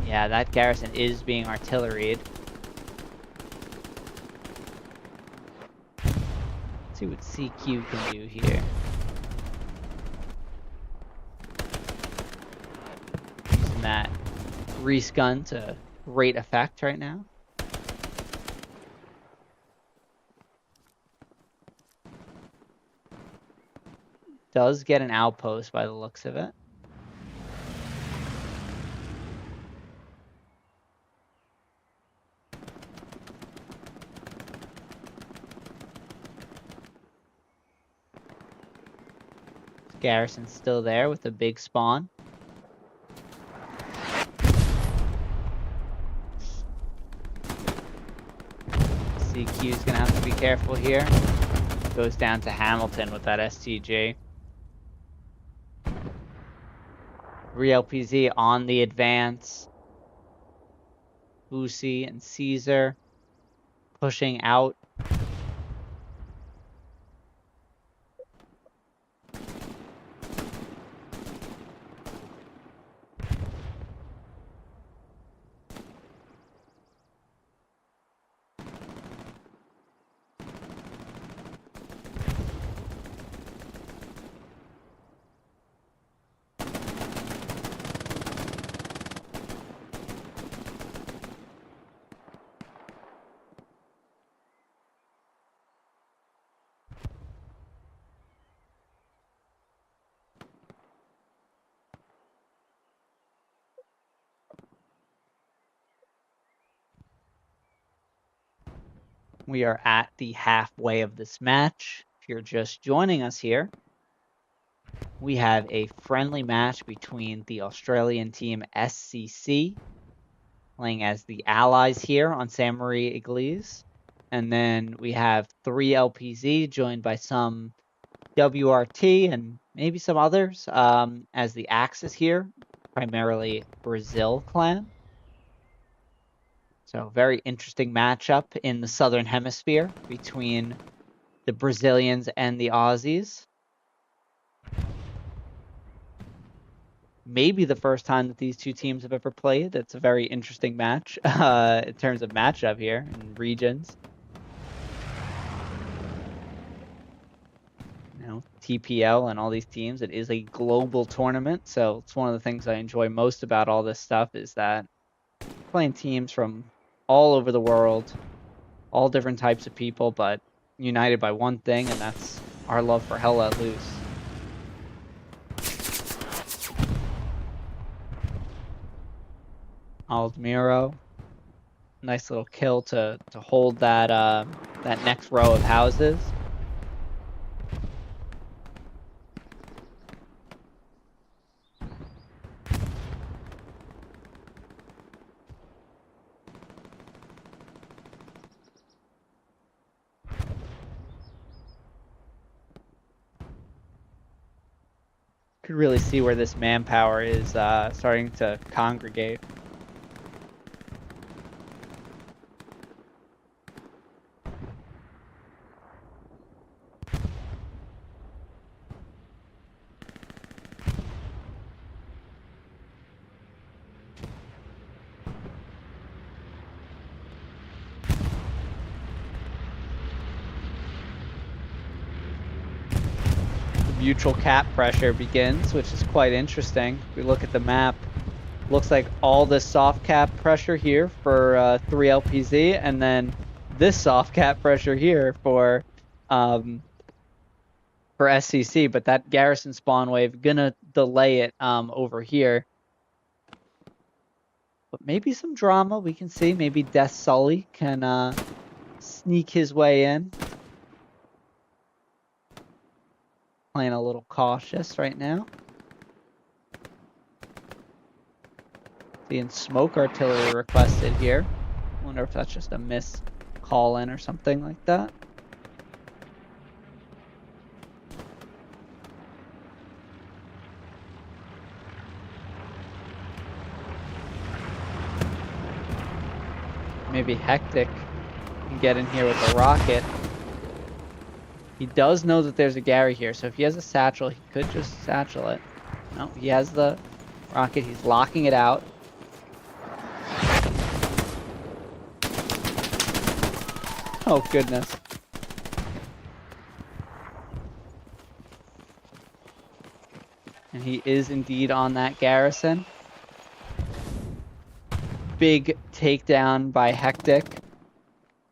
Yeah, that garrison is being artilleried. Let's see what CQ can do here. Using that Reese gun to great effect right now. Does get an outpost by the looks of it. Garrison's still there with a big spawn. CQ's gonna have to be careful here. Goes down to Hamilton with that STG. 3LPZ on the advance. Boosie and Caesar pushing out. We are at the halfway of this match. If you're just joining us here, we have a friendly match between the Australian team SCC, playing as the allies here on Sainte Marie Église. And then we have 3LPZ joined by some WRT and maybe some others as the Axis here, primarily Brazil clan. So very interesting matchup in the Southern Hemisphere between the Brazilians and the Aussies. Maybe the first time that these two teams have ever played. It's a very interesting match in terms of matchup here in regions. You know, TPL and all these teams, it is a global tournament. So it's one of the things I enjoy most about all this stuff is that playing teams from all over the world, all different types of people, but united by one thing, and that's our love for Hell Let Loose. Aldmiro, nice little kill to hold that that next row of houses. Could really see where this manpower is starting to congregate. Mutual cap pressure begins, which is quite interesting. If we look at the map, looks like all this soft cap pressure here for 3LPZ, and then this soft cap pressure here for SCC. But that garrison spawn wave gonna delay it over here. But maybe some drama we can see. Maybe Death Sully can sneak his way in. Playing a little cautious right now. Seeing smoke artillery requested here. Wonder if that's just a miss call in or something like that. Maybe Hectic can get in here with a rocket. He does know that there's a Gary here, so if he has a satchel, he could just satchel it. No, he has the rocket. He's locking it out. Oh, goodness. And he is indeed on that garrison. Big takedown by Hectic.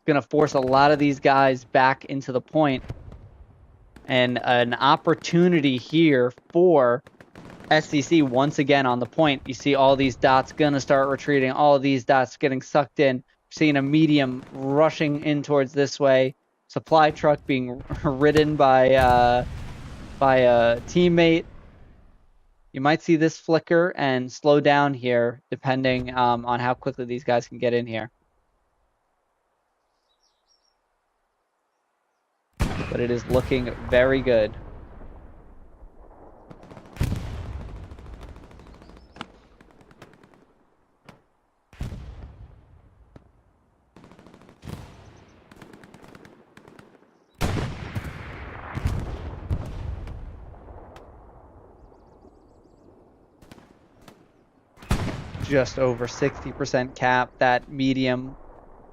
Gonna force a lot of these guys back into the point. And an opportunity here for SCC once again on the point. You see all these dots gonna start retreating. All of these dots getting sucked in. Seeing a medium rushing in towards this way. Supply truck being ridden by a teammate. You might see this flicker and slow down here, depending on how quickly these guys can get in here. But it is looking very good. Just over 60% cap. That medium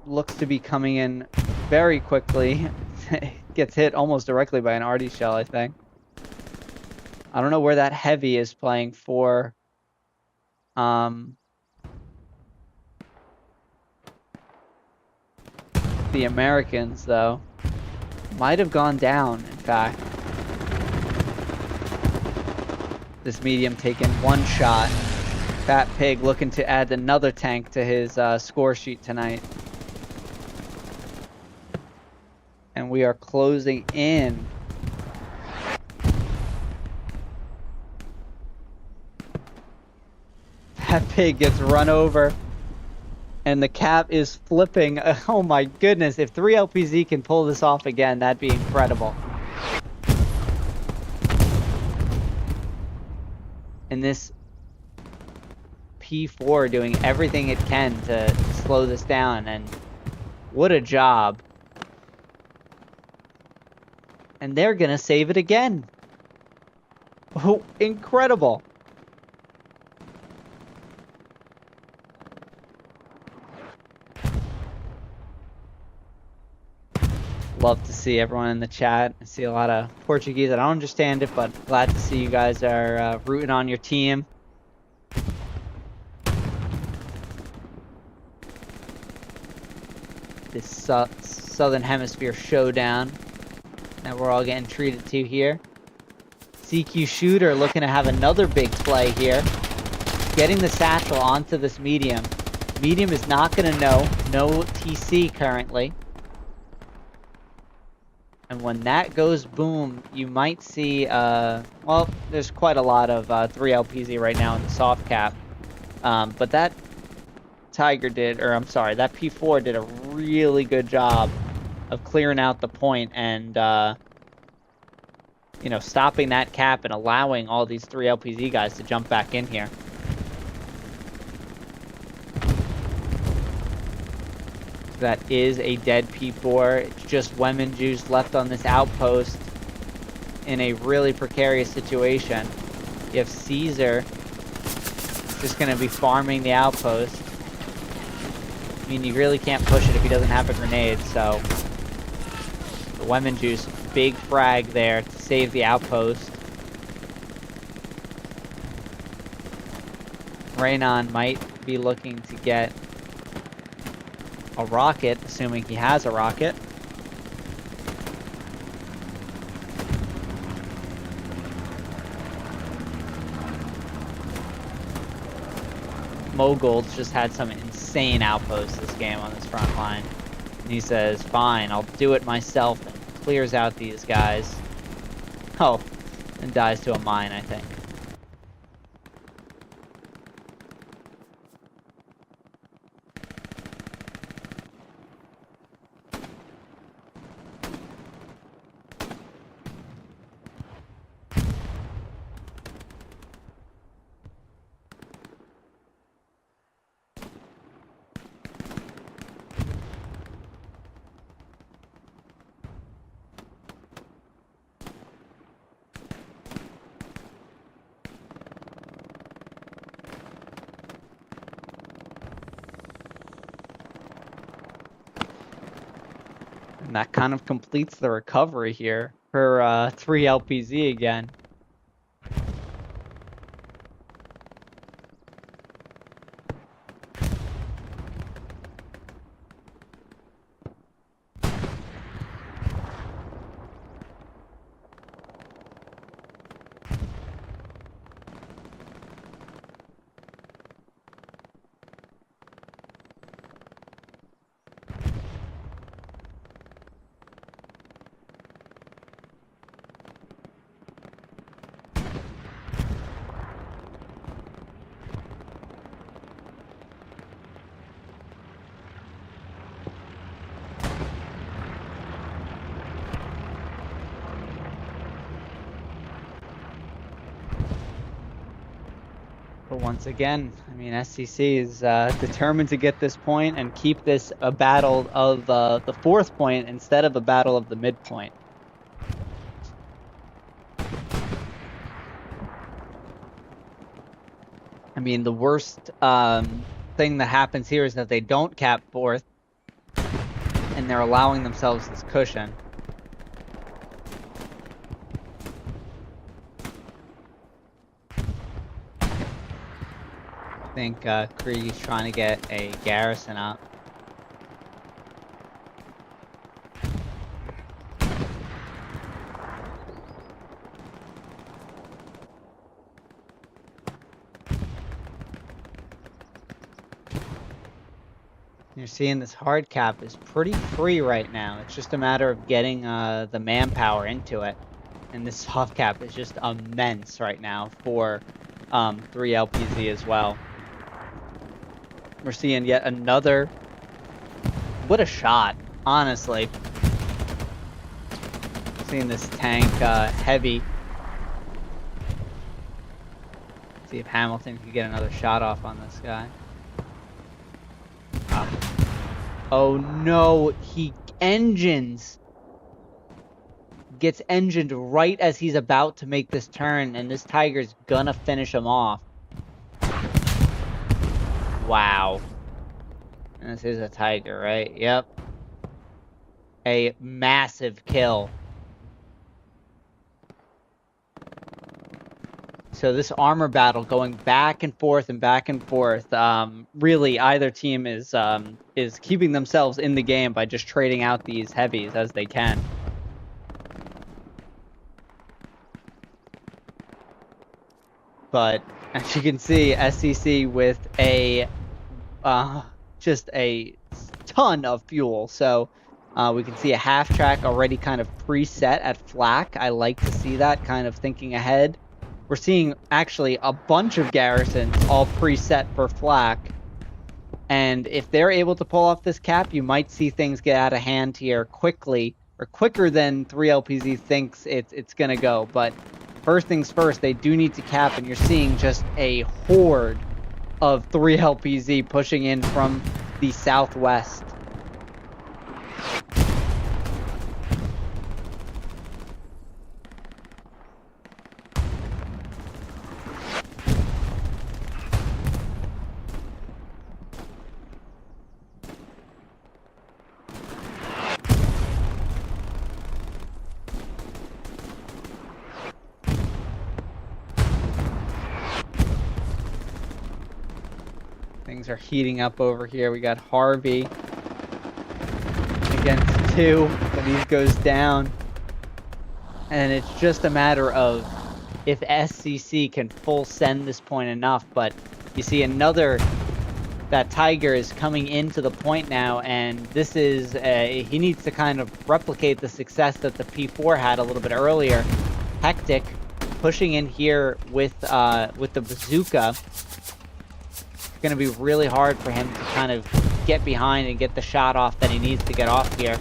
looks to be coming in very quickly. Gets hit almost directly by an RD shell, I think. I don't know where that heavy is playing for. The Americans, though. Might have gone down, in fact. This medium taking one shot. Fat Pig looking to add another tank to his score sheet tonight. And we are closing in. Fat Pig gets run over. And the cap is flipping. Oh my goodness. If 3LPZ can pull this off again, that'd be incredible. And this P4 doing everything it can to slow this down, and what a job. And they're gonna save it again. Oh, incredible. Love to see everyone in the chat. I see a lot of Portuguese. I don't understand it, but glad to see you guys are rooting on your team. This Southern Hemisphere showdown that we're all getting treated to here. CQ Shooter looking to have another big play here. Getting the satchel onto this medium. Medium is not going to know. No TC currently. And when that goes boom, you might see, well, there's quite a lot of 3LPZ right now in the soft cap. But that Tiger did, or I'm sorry, that P4 did a really good job of clearing out the point and, you know, stopping that cap and allowing all these 3LPZ guys to jump back in here. That is a dead P4. It's just Women Juice left on this outpost in a really precarious situation. You have Caesar just going to be farming the outpost. I mean, you really can't push it if he doesn't have a grenade, so the Women Juice, big frag there to save the outpost. Raynon might be looking to get a rocket, assuming he has a rocket. Mogold's just had some insane outposts this game on this front line. And he says, fine, I'll do it myself, and clears out these guys. Oh, and dies to a mine, I think. And that kind of completes the recovery here for 3 LPZ again. But once again, I mean, SCC is determined to get this point and keep this a battle of the 4th point instead of a battle of the midpoint. I mean, the worst thing that happens here is that they don't cap 4th, and they're allowing themselves this cushion. I think Krieg's trying to get a garrison up. You're seeing this hard cap is pretty free right now. It's just a matter of getting the manpower into it. And this soft cap is just immense right now for 3 LPZ as well. We're seeing yet another. What a shot, honestly. Seeing this tank heavy. See if Hamilton can get another shot off on this guy. Oh no, he engines. Gets engined right as he's about to make this turn, and this Tiger's gonna finish him off. Wow. And this is a Tiger, right? Yep. A massive kill. So this armor battle going back and forth and back and forth. Really, either team is keeping themselves in the game by just trading out these heavies as they can. But as you can see, SCC with a just a ton of fuel. So we can see a half track already kind of preset at flak. I like to see that, kind of thinking ahead. We're seeing actually a bunch of garrisons all preset for flak. And if they're able to pull off this cap, you might see things get out of hand here quickly, or quicker than 3LPZ thinks it's going to go. But first things first, they do need to cap, and you're seeing just a horde of 3LPZ pushing in from the southwest. Things are heating up over here. We got Harvey against 2, but he goes down. And it's just a matter of if SCC can full send this point enough. But you see that Tiger is coming into the point now, and this is he needs to kind of replicate the success that the P4 had a little bit earlier. Hectic pushing in here with the bazooka. It's gonna be really hard for him to kind of get behind and get the shot off that he needs to get off here.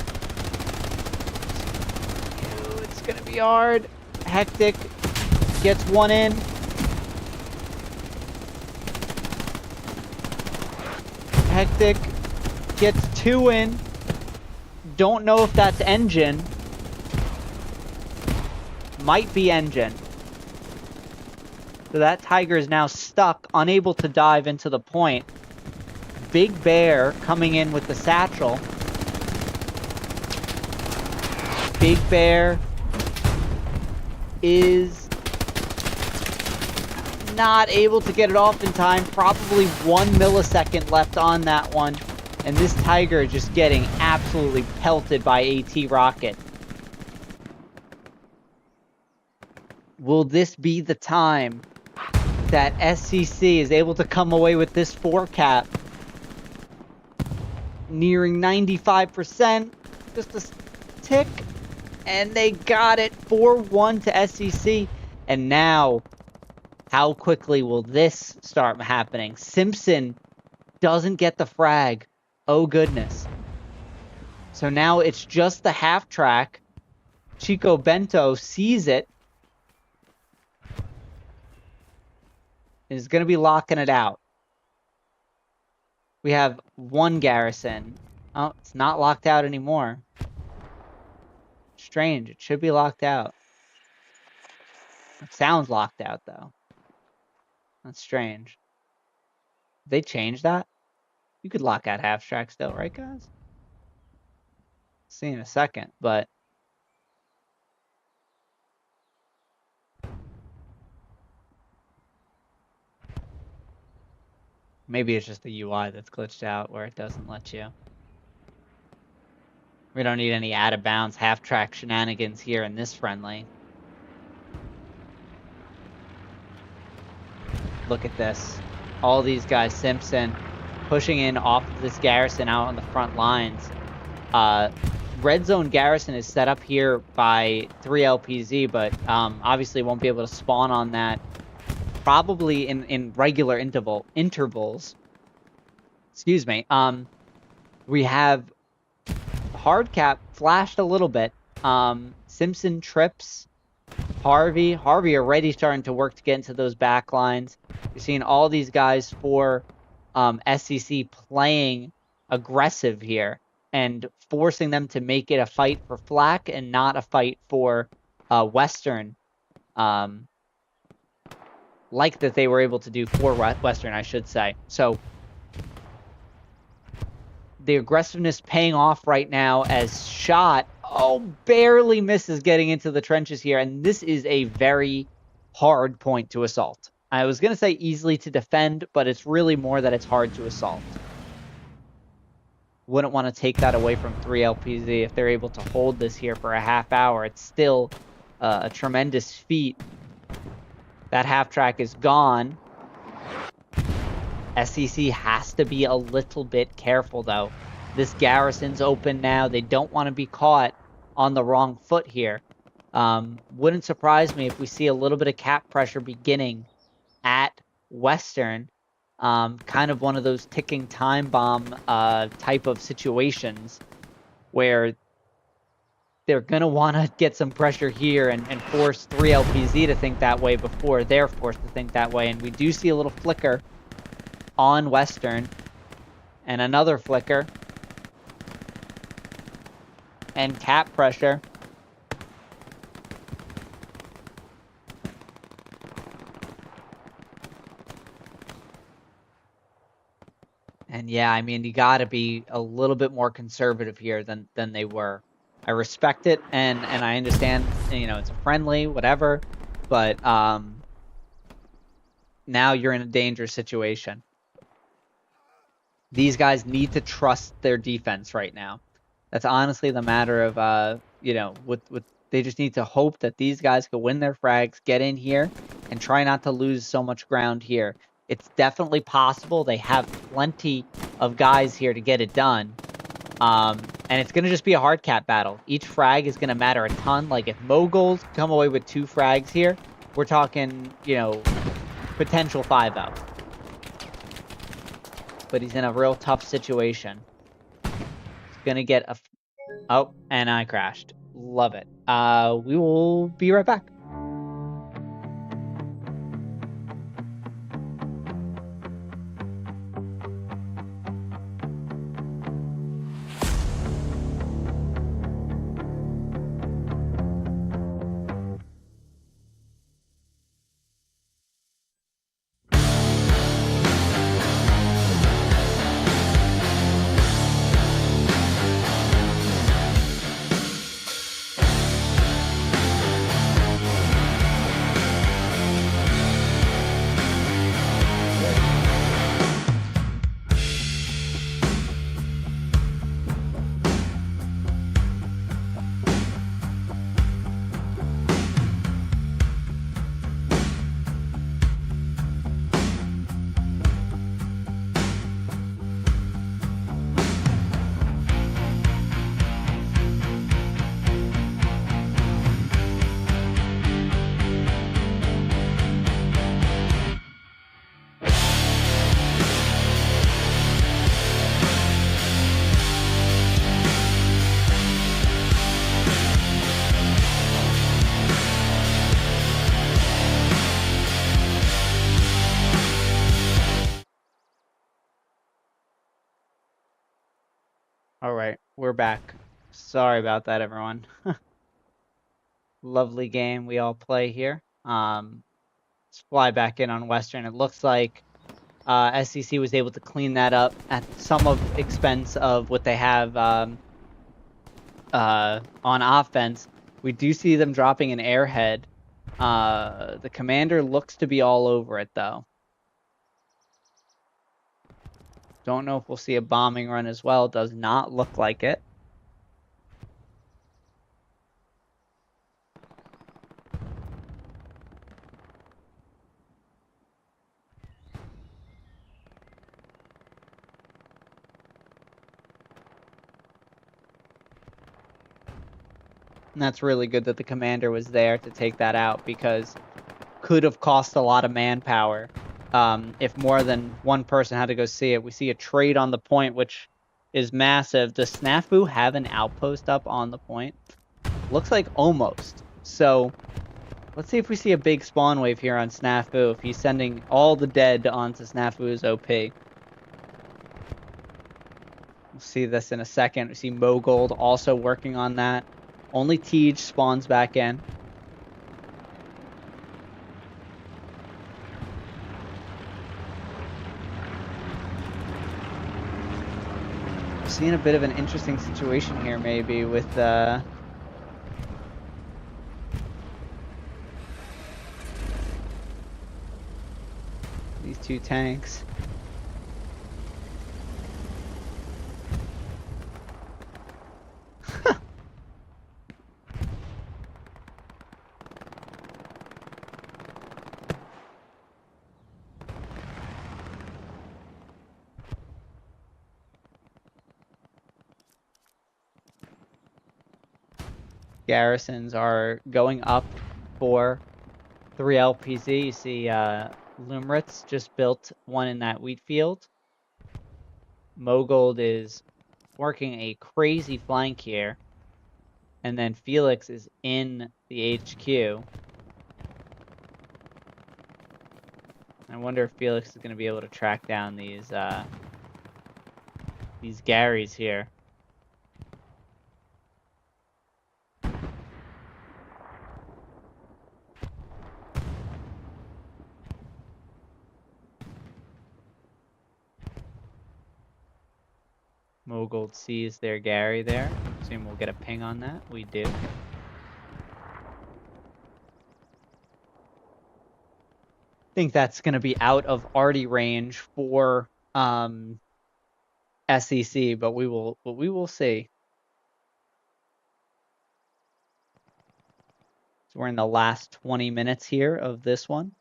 Ooh, it's gonna be hard. Hectic gets one in. Hectic gets two in. Don't know if that's engine. Might be engine. So that tiger is now stuck, unable to dive into the point. Big Bear coming in with the satchel. Big Bear is not able to get it off in time. Probably 1 millisecond left on that one. And this tiger is just getting absolutely pelted by AT Rocket. Will this be the time that SCC is able to come away with this 4-cap? Nearing 95%. Just a tick. And they got it. 4-1 to SCC. And now, how quickly will this start happening? Simpson doesn't get the frag. Oh, goodness. So now it's just the half track. Chico Bento sees it. Is going to be locking it out. We have one garrison. Oh, it's not locked out anymore. Strange. It should be locked out. It sounds locked out, though. That's strange. Did they change that? You could lock out half track still, right, guys? See in a second, but maybe it's just the UI that's glitched out where it doesn't let you. We don't need any out of bounds half track shenanigans here in this friendly. Look at this. All these guys, Simpson, pushing in off of this garrison out on the front lines. Red zone garrison is set up here by 3LPZ, but obviously won't be able to spawn on that. Probably in regular intervals. Excuse me. We have hardcap flashed a little bit. Simpson trips. Harvey already starting to work to get into those back lines. You're seeing all these guys for SCC playing aggressive here and forcing them to make it a fight for flak and not a fight for Western. Like that they were able to do for Western, I should say. So the aggressiveness paying off right now as Shot, barely misses getting into the trenches here. And this is a very hard point to assault. I was going to say easily to defend, but it's really more that it's hard to assault. Wouldn't want to take that away from 3LPZ if they're able to hold this here for a half hour. It's still a tremendous feat. That half track is gone. SCC has to be a little bit careful, though. This garrison's open now. They don't want to be caught on the wrong foot here. Wouldn't surprise me if we see a little bit of cap pressure beginning at Western. Kind of one of those ticking time bomb type of situations where they're going to want to get some pressure here and force 3LPZ to think that way before they're forced to think that way. And we do see a little flicker on Western. And another flicker. And cap pressure. And yeah, I mean, you got to be a little bit more conservative here than they were. I respect it, and I understand, it's a friendly, whatever, but now you're in a dangerous situation. These guys need to trust their defense right now. That's honestly the matter of, they just need to hope that these guys can win their frags, get in here, and try not to lose so much ground here. It's definitely possible. They have plenty of guys here to get it done. And it's going to just be a hard cap battle. Each frag is going to matter a ton. Like if Moguls come away with 2 frags here, we're talking, you know, potential 5-0. But he's in a real tough situation. He's gonna get a... Oh, and I crashed. Love it. We will be right back. All right, we're back. Sorry about that, everyone. Lovely game we all play here. Let's fly back in on Western. It looks like SCC was able to clean that up at some of expense of what they have on offense. We do see them dropping an airhead. The commander looks to be all over it, though. Don't know if we'll see a bombing run as well. Does not look like it. And that's really good that the commander was there to take that out, because could have cost a lot of manpower if more than one person had to go see it. We see a trade on the point, which is massive. Does Snafu have an outpost up on the point? Looks like almost. So let's see if we see a big spawn wave here on Snafu, if he's sending all the dead onto Snafu's OP. We'll see this in a second. We see Mogold also working on that. Only Tej spawns back in. Seeing a bit of an interesting situation here, maybe, with these two tanks. Garrisons are going up for 3 LPZ. You see Lumritz just built one in that wheat field. Mogold is working a crazy flank here. And then Felix is in the HQ. I wonder if Felix is going to be able to track down these Garys here. Mogold sees their Gary there. Assume we'll get a ping on that. We do. Think that's going to be out of arty range for SCC, but we will see. So we're in the last 20 minutes here of this one.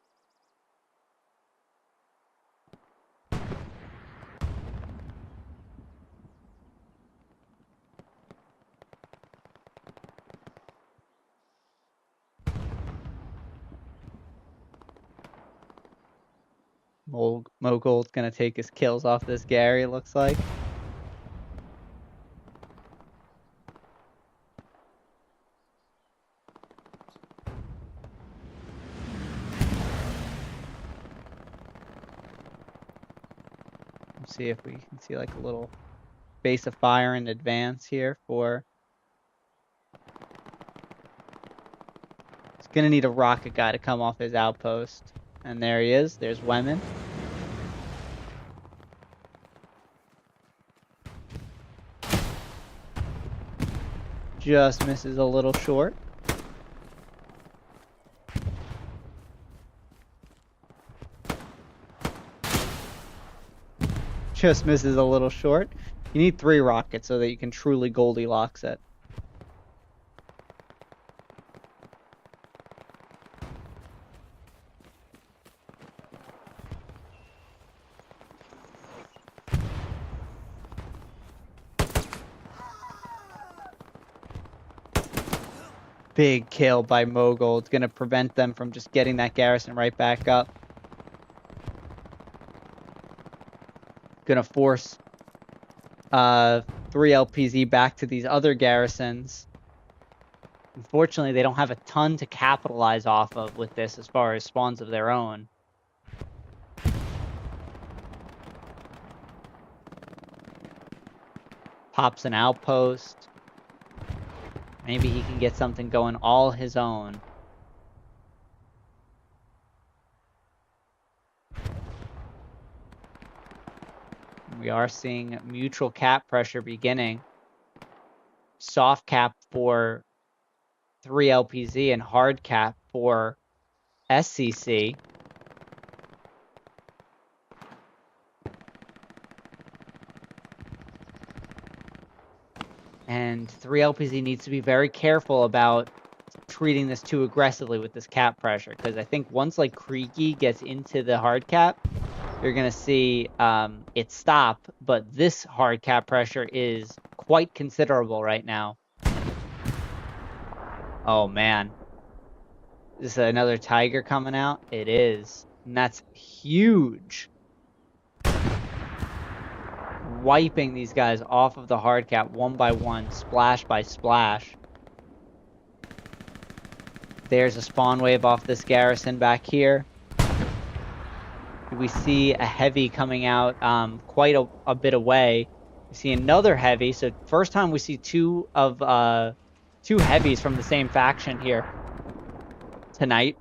Mogul's gonna take his kills off this Gary, looks like. Let's see if we can see like a little base of fire in advance here for... He's gonna need a rocket guy to come off his outpost. And there he is. There's Wemen. Just misses a little short. Just misses a little short. You need 3 rockets so that you can truly Goldilocks it. Big kill by Mogul. It's going to prevent them from just getting that garrison right back up. Going to force 3 LPZ back to these other garrisons. Unfortunately, they don't have a ton to capitalize off of with this as far as spawns of their own. Pops an outpost. Maybe he can get something going all his own. We are seeing mutual cap pressure beginning. Soft cap for 3 LPZ and hard cap for SCC. And 3 LPZ needs to be very careful about treating this too aggressively with this cap pressure. Because I think once like Kriegi gets into the hard cap, you're going to see it stop. But this hard cap pressure is quite considerable right now. Oh man. Is this another Tiger coming out? It is. And that's huge. Wiping these guys off of the hard cap one by one, splash by splash. There's a spawn wave off this garrison back here. We see a heavy coming out quite a bit away. We see another heavy. So first time we see two heavies from the same faction here tonight.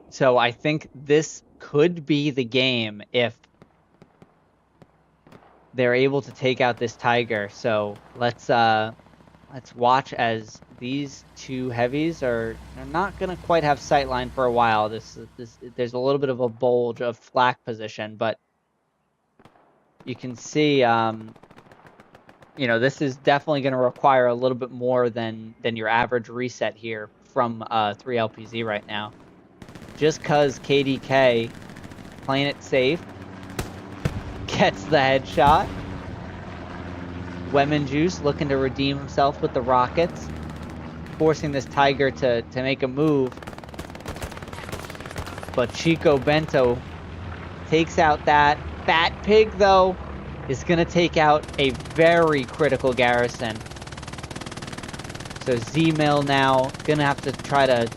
So I think this could be the game if they're able to take out this Tiger. So let's watch as these 2 heavies they're not gonna quite have sightline for a while. There's a little bit of a bulge of flak position, but you can see you know, this is definitely going to require a little bit more than your average reset here from 3 LPZ right now. Just because KDK playing it safe gets the headshot. Wemen Juice looking to redeem himself with the rockets, forcing this Tiger to make a move. But Chico Bento takes out that Fat Pig, though, is going to take out a very critical garrison. So Z-Mill now going to have to try to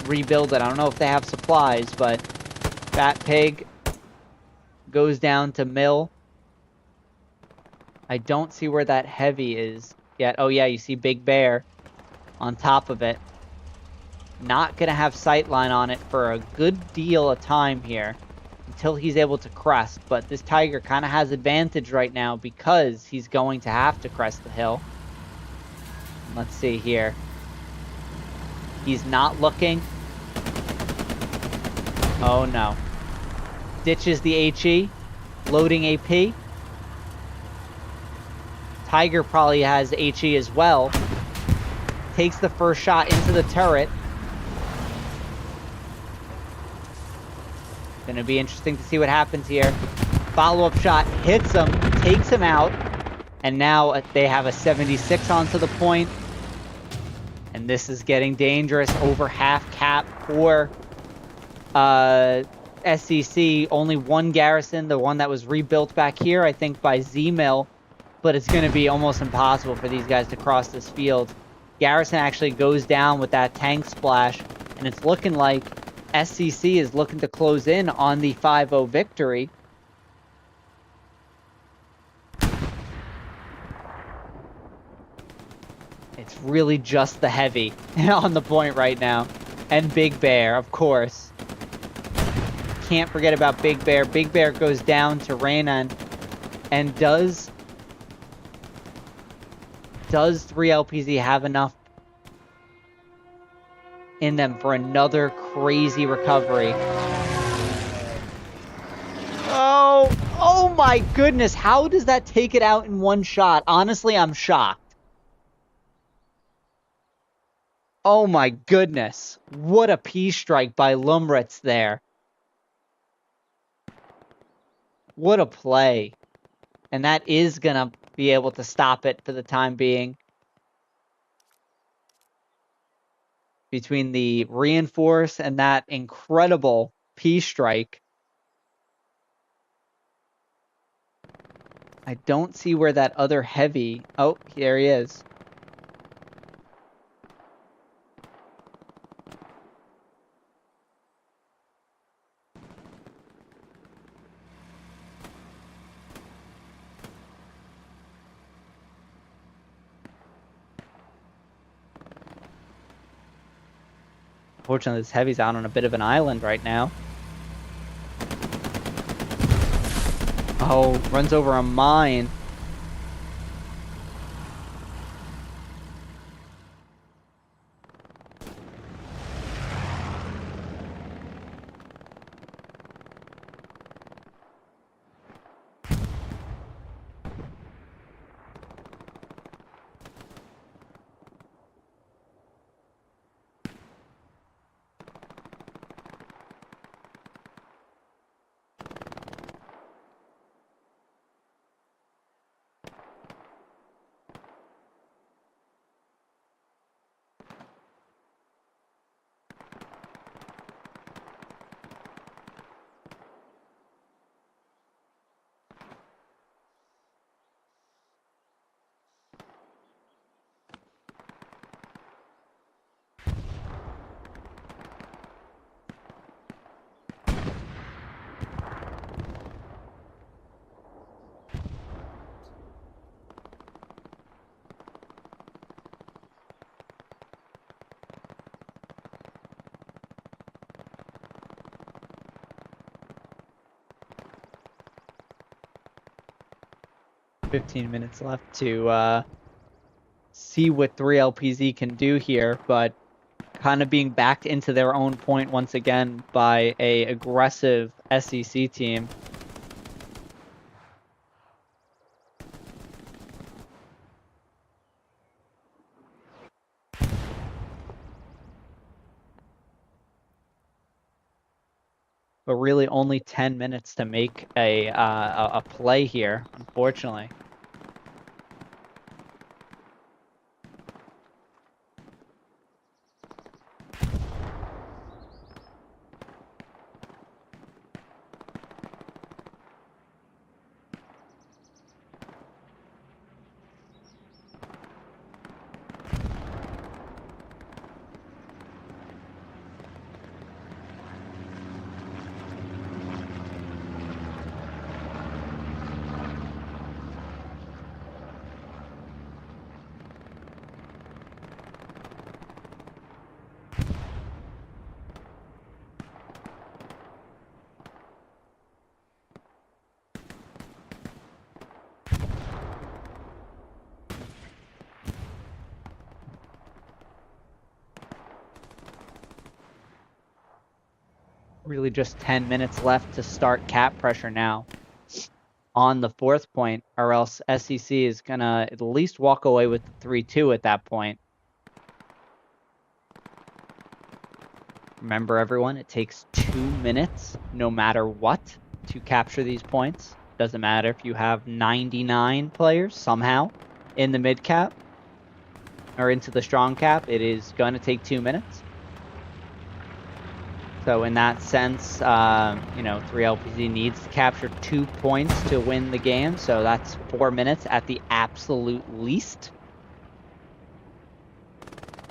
rebuild it. I don't know if they have supplies, but Fat Pig goes down to Mill. I don't see where that heavy is yet. Oh yeah, you see Big Bear on top of it. Not going to have sightline on it for a good deal of time here until he's able to crest. But this Tiger kind of has advantage right now because he's going to have to crest the hill. Let's see here. He's not looking. Oh no. Ditches the HE. Loading AP. Tiger probably has HE as well. Takes the first shot into the turret. Gonna be interesting to see what happens here. Follow-up shot hits him, takes him out, and now they have a 76 onto the point. And this is getting dangerous. Over half cap for SCC, only one garrison, the one that was rebuilt back here, I think, by Z-Mill, but it's going to be almost impossible for these guys to cross this field. Garrison actually goes down with that tank splash, and it's looking like SCC is looking to close in on the 5-0 victory. It's really just the heavy on the point right now. And Big Bear, of course. Can't forget about Big Bear. Big Bear goes down to Reynan. And does 3LPZ have enough in them for another crazy recovery? Oh my goodness. How does that take it out in one shot? Honestly, I'm shocked. Oh my goodness. What a P-strike by Lumritz there. What a play. And that is going to be able to stop it for the time being. Between the reinforce and that incredible P-strike. I don't see where that other heavy... Oh, here he is. Unfortunately, this heavy's out on a bit of an island right now. Oh, runs over a mine. $15 minutes left to see what 3LPZ can do here, but kind of being backed into their own point once again by a aggressive SCC team. But really only 10 minutes to make a play here, unfortunately. Really just 10 minutes left to start cap pressure now on the fourth point, or else SCC is going to at least walk away with the 3-2 at that point. Remember, everyone, it takes 2 minutes, no matter what, to capture these points. Doesn't matter if you have 99 players somehow in the mid cap or into the strong cap. It is going to take 2 minutes. So in that sense, you know, 3LPZ needs to capture 2 points to win the game. So that's 4 minutes at the absolute least.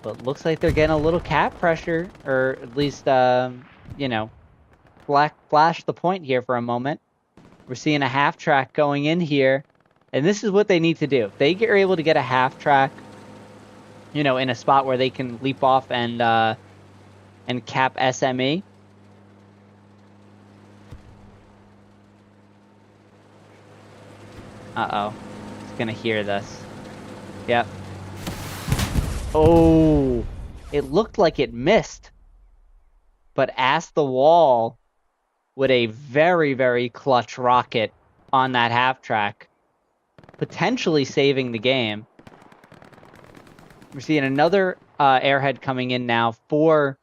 But looks like they're getting a little cap pressure, or at least, you know, flash the point here for a moment. We're seeing a half track going in here, and this is what they need to do. If they are able to get a half track, you know, in a spot where they can leap off and cap SME. Uh-oh. It's gonna hear this. Yep. Oh, it looked like it missed, but asked the wall with a very, very clutch rocket on that half track, potentially saving the game. We're seeing another airhead coming in now for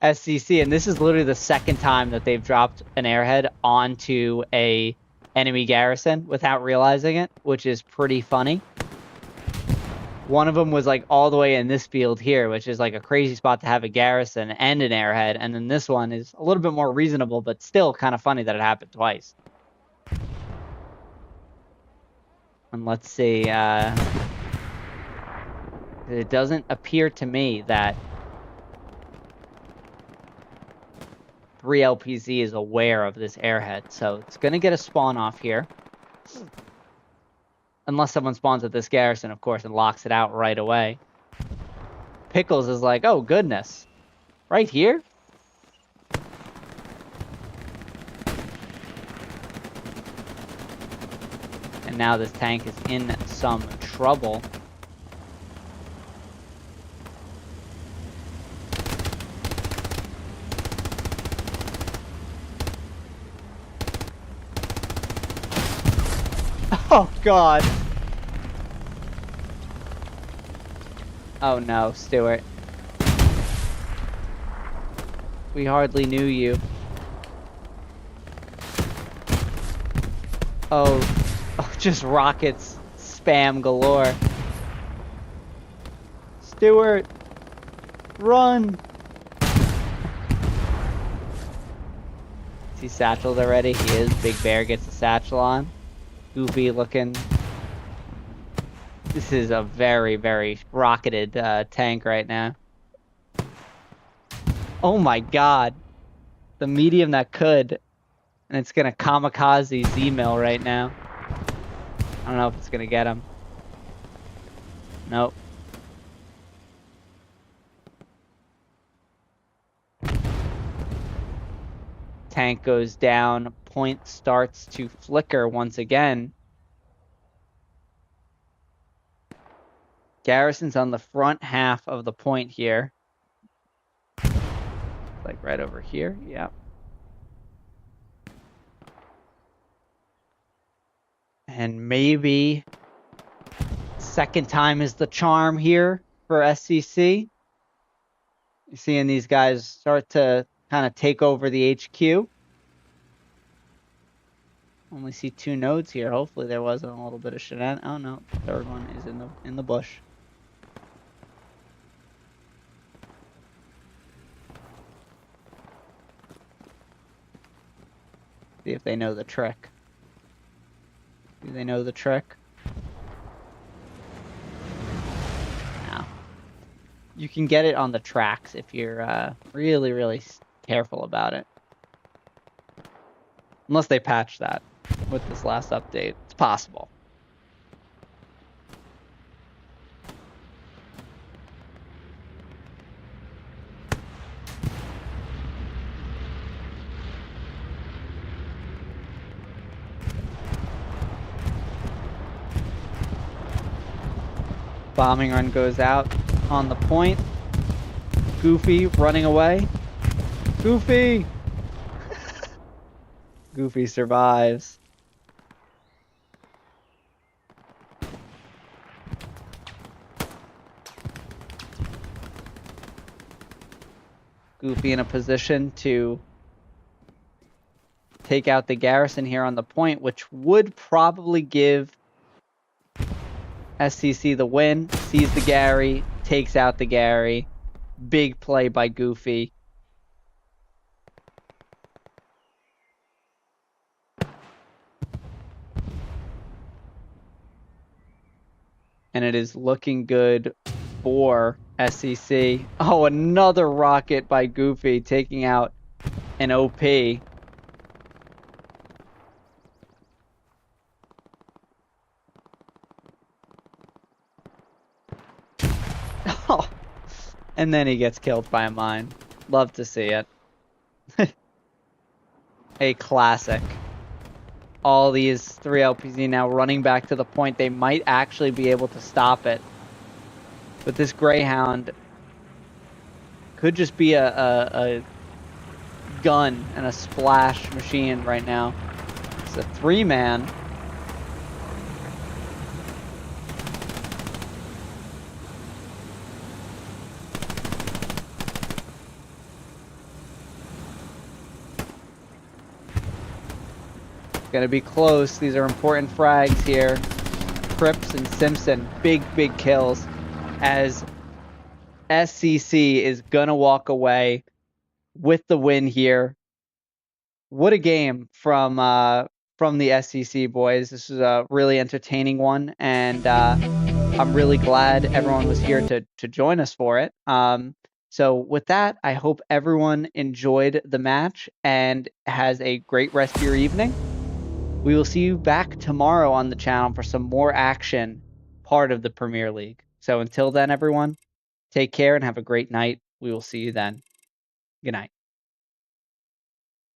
SCC, and this is literally the second time that they've dropped an airhead onto a enemy garrison without realizing it, which is pretty funny. One of them was like all the way in this field here, which is like a crazy spot to have a garrison and an airhead. And then this one is a little bit more reasonable, but still kind of funny that it happened twice. And let's see. It doesn't appear to me that 3LPZ is aware of this airhead. So it's going to get a spawn off here. Unless someone spawns at this garrison, of course, and locks it out right away. Pickles is like, oh, goodness. Right here? And now this tank is in some trouble. Oh, God. Oh, no, Stuart. We hardly knew you. Oh, just rockets spam galore. Stuart, run. Is he satcheled already? He is. Big Bear gets the satchel on. Goofy looking. This is a very, very rocketed tank right now. Oh my God. The medium that could. And it's gonna kamikaze Z-mill right now. I don't know if it's gonna get him. Nope. Tank goes down. Point starts to flicker once again. Garrison's on the front half of the point here. Like right over here, yeah. And maybe second time is the charm here for SCC. You're seeing these guys start to kind of take over the HQ. Only see 2 nodes here. Hopefully there wasn't a little bit of shenanigans. Oh no, the third one is in the bush. See if they know the trick. Do they know the trick? No. You can get it on the tracks if you're really, really careful about it. Unless they patch that with this last update. It's possible. Bombing run goes out on the point. Goofy running away. Goofy! Goofy survives. Goofy in a position to take out the garrison here on the point, which would probably give SCC the win. Sees the Gary, takes out the Gary. Big play by Goofy. and it is looking good for SCC. Oh, another rocket by Goofy taking out an OP. Oh, and then he gets killed by a mine. Love to see it. A classic. All these 3 LPZ now running back to the point. They might actually be able to stop it. But this Greyhound could just be a gun and a splash machine right now. It's a 3-man. Gonna be close. These are important frags here. Cripps and Simpson, big kills, as SCC is gonna walk away with the win here. What a game from the SCC boys. This was a really entertaining one, and I'm really glad everyone was here to join us for it. So with that, I hope everyone enjoyed the match and has a great rest of your evening. We will see you back tomorrow on the channel for some more action, part of the Premier League. So until then, everyone, take care and have a great night. We will see you then. Good night.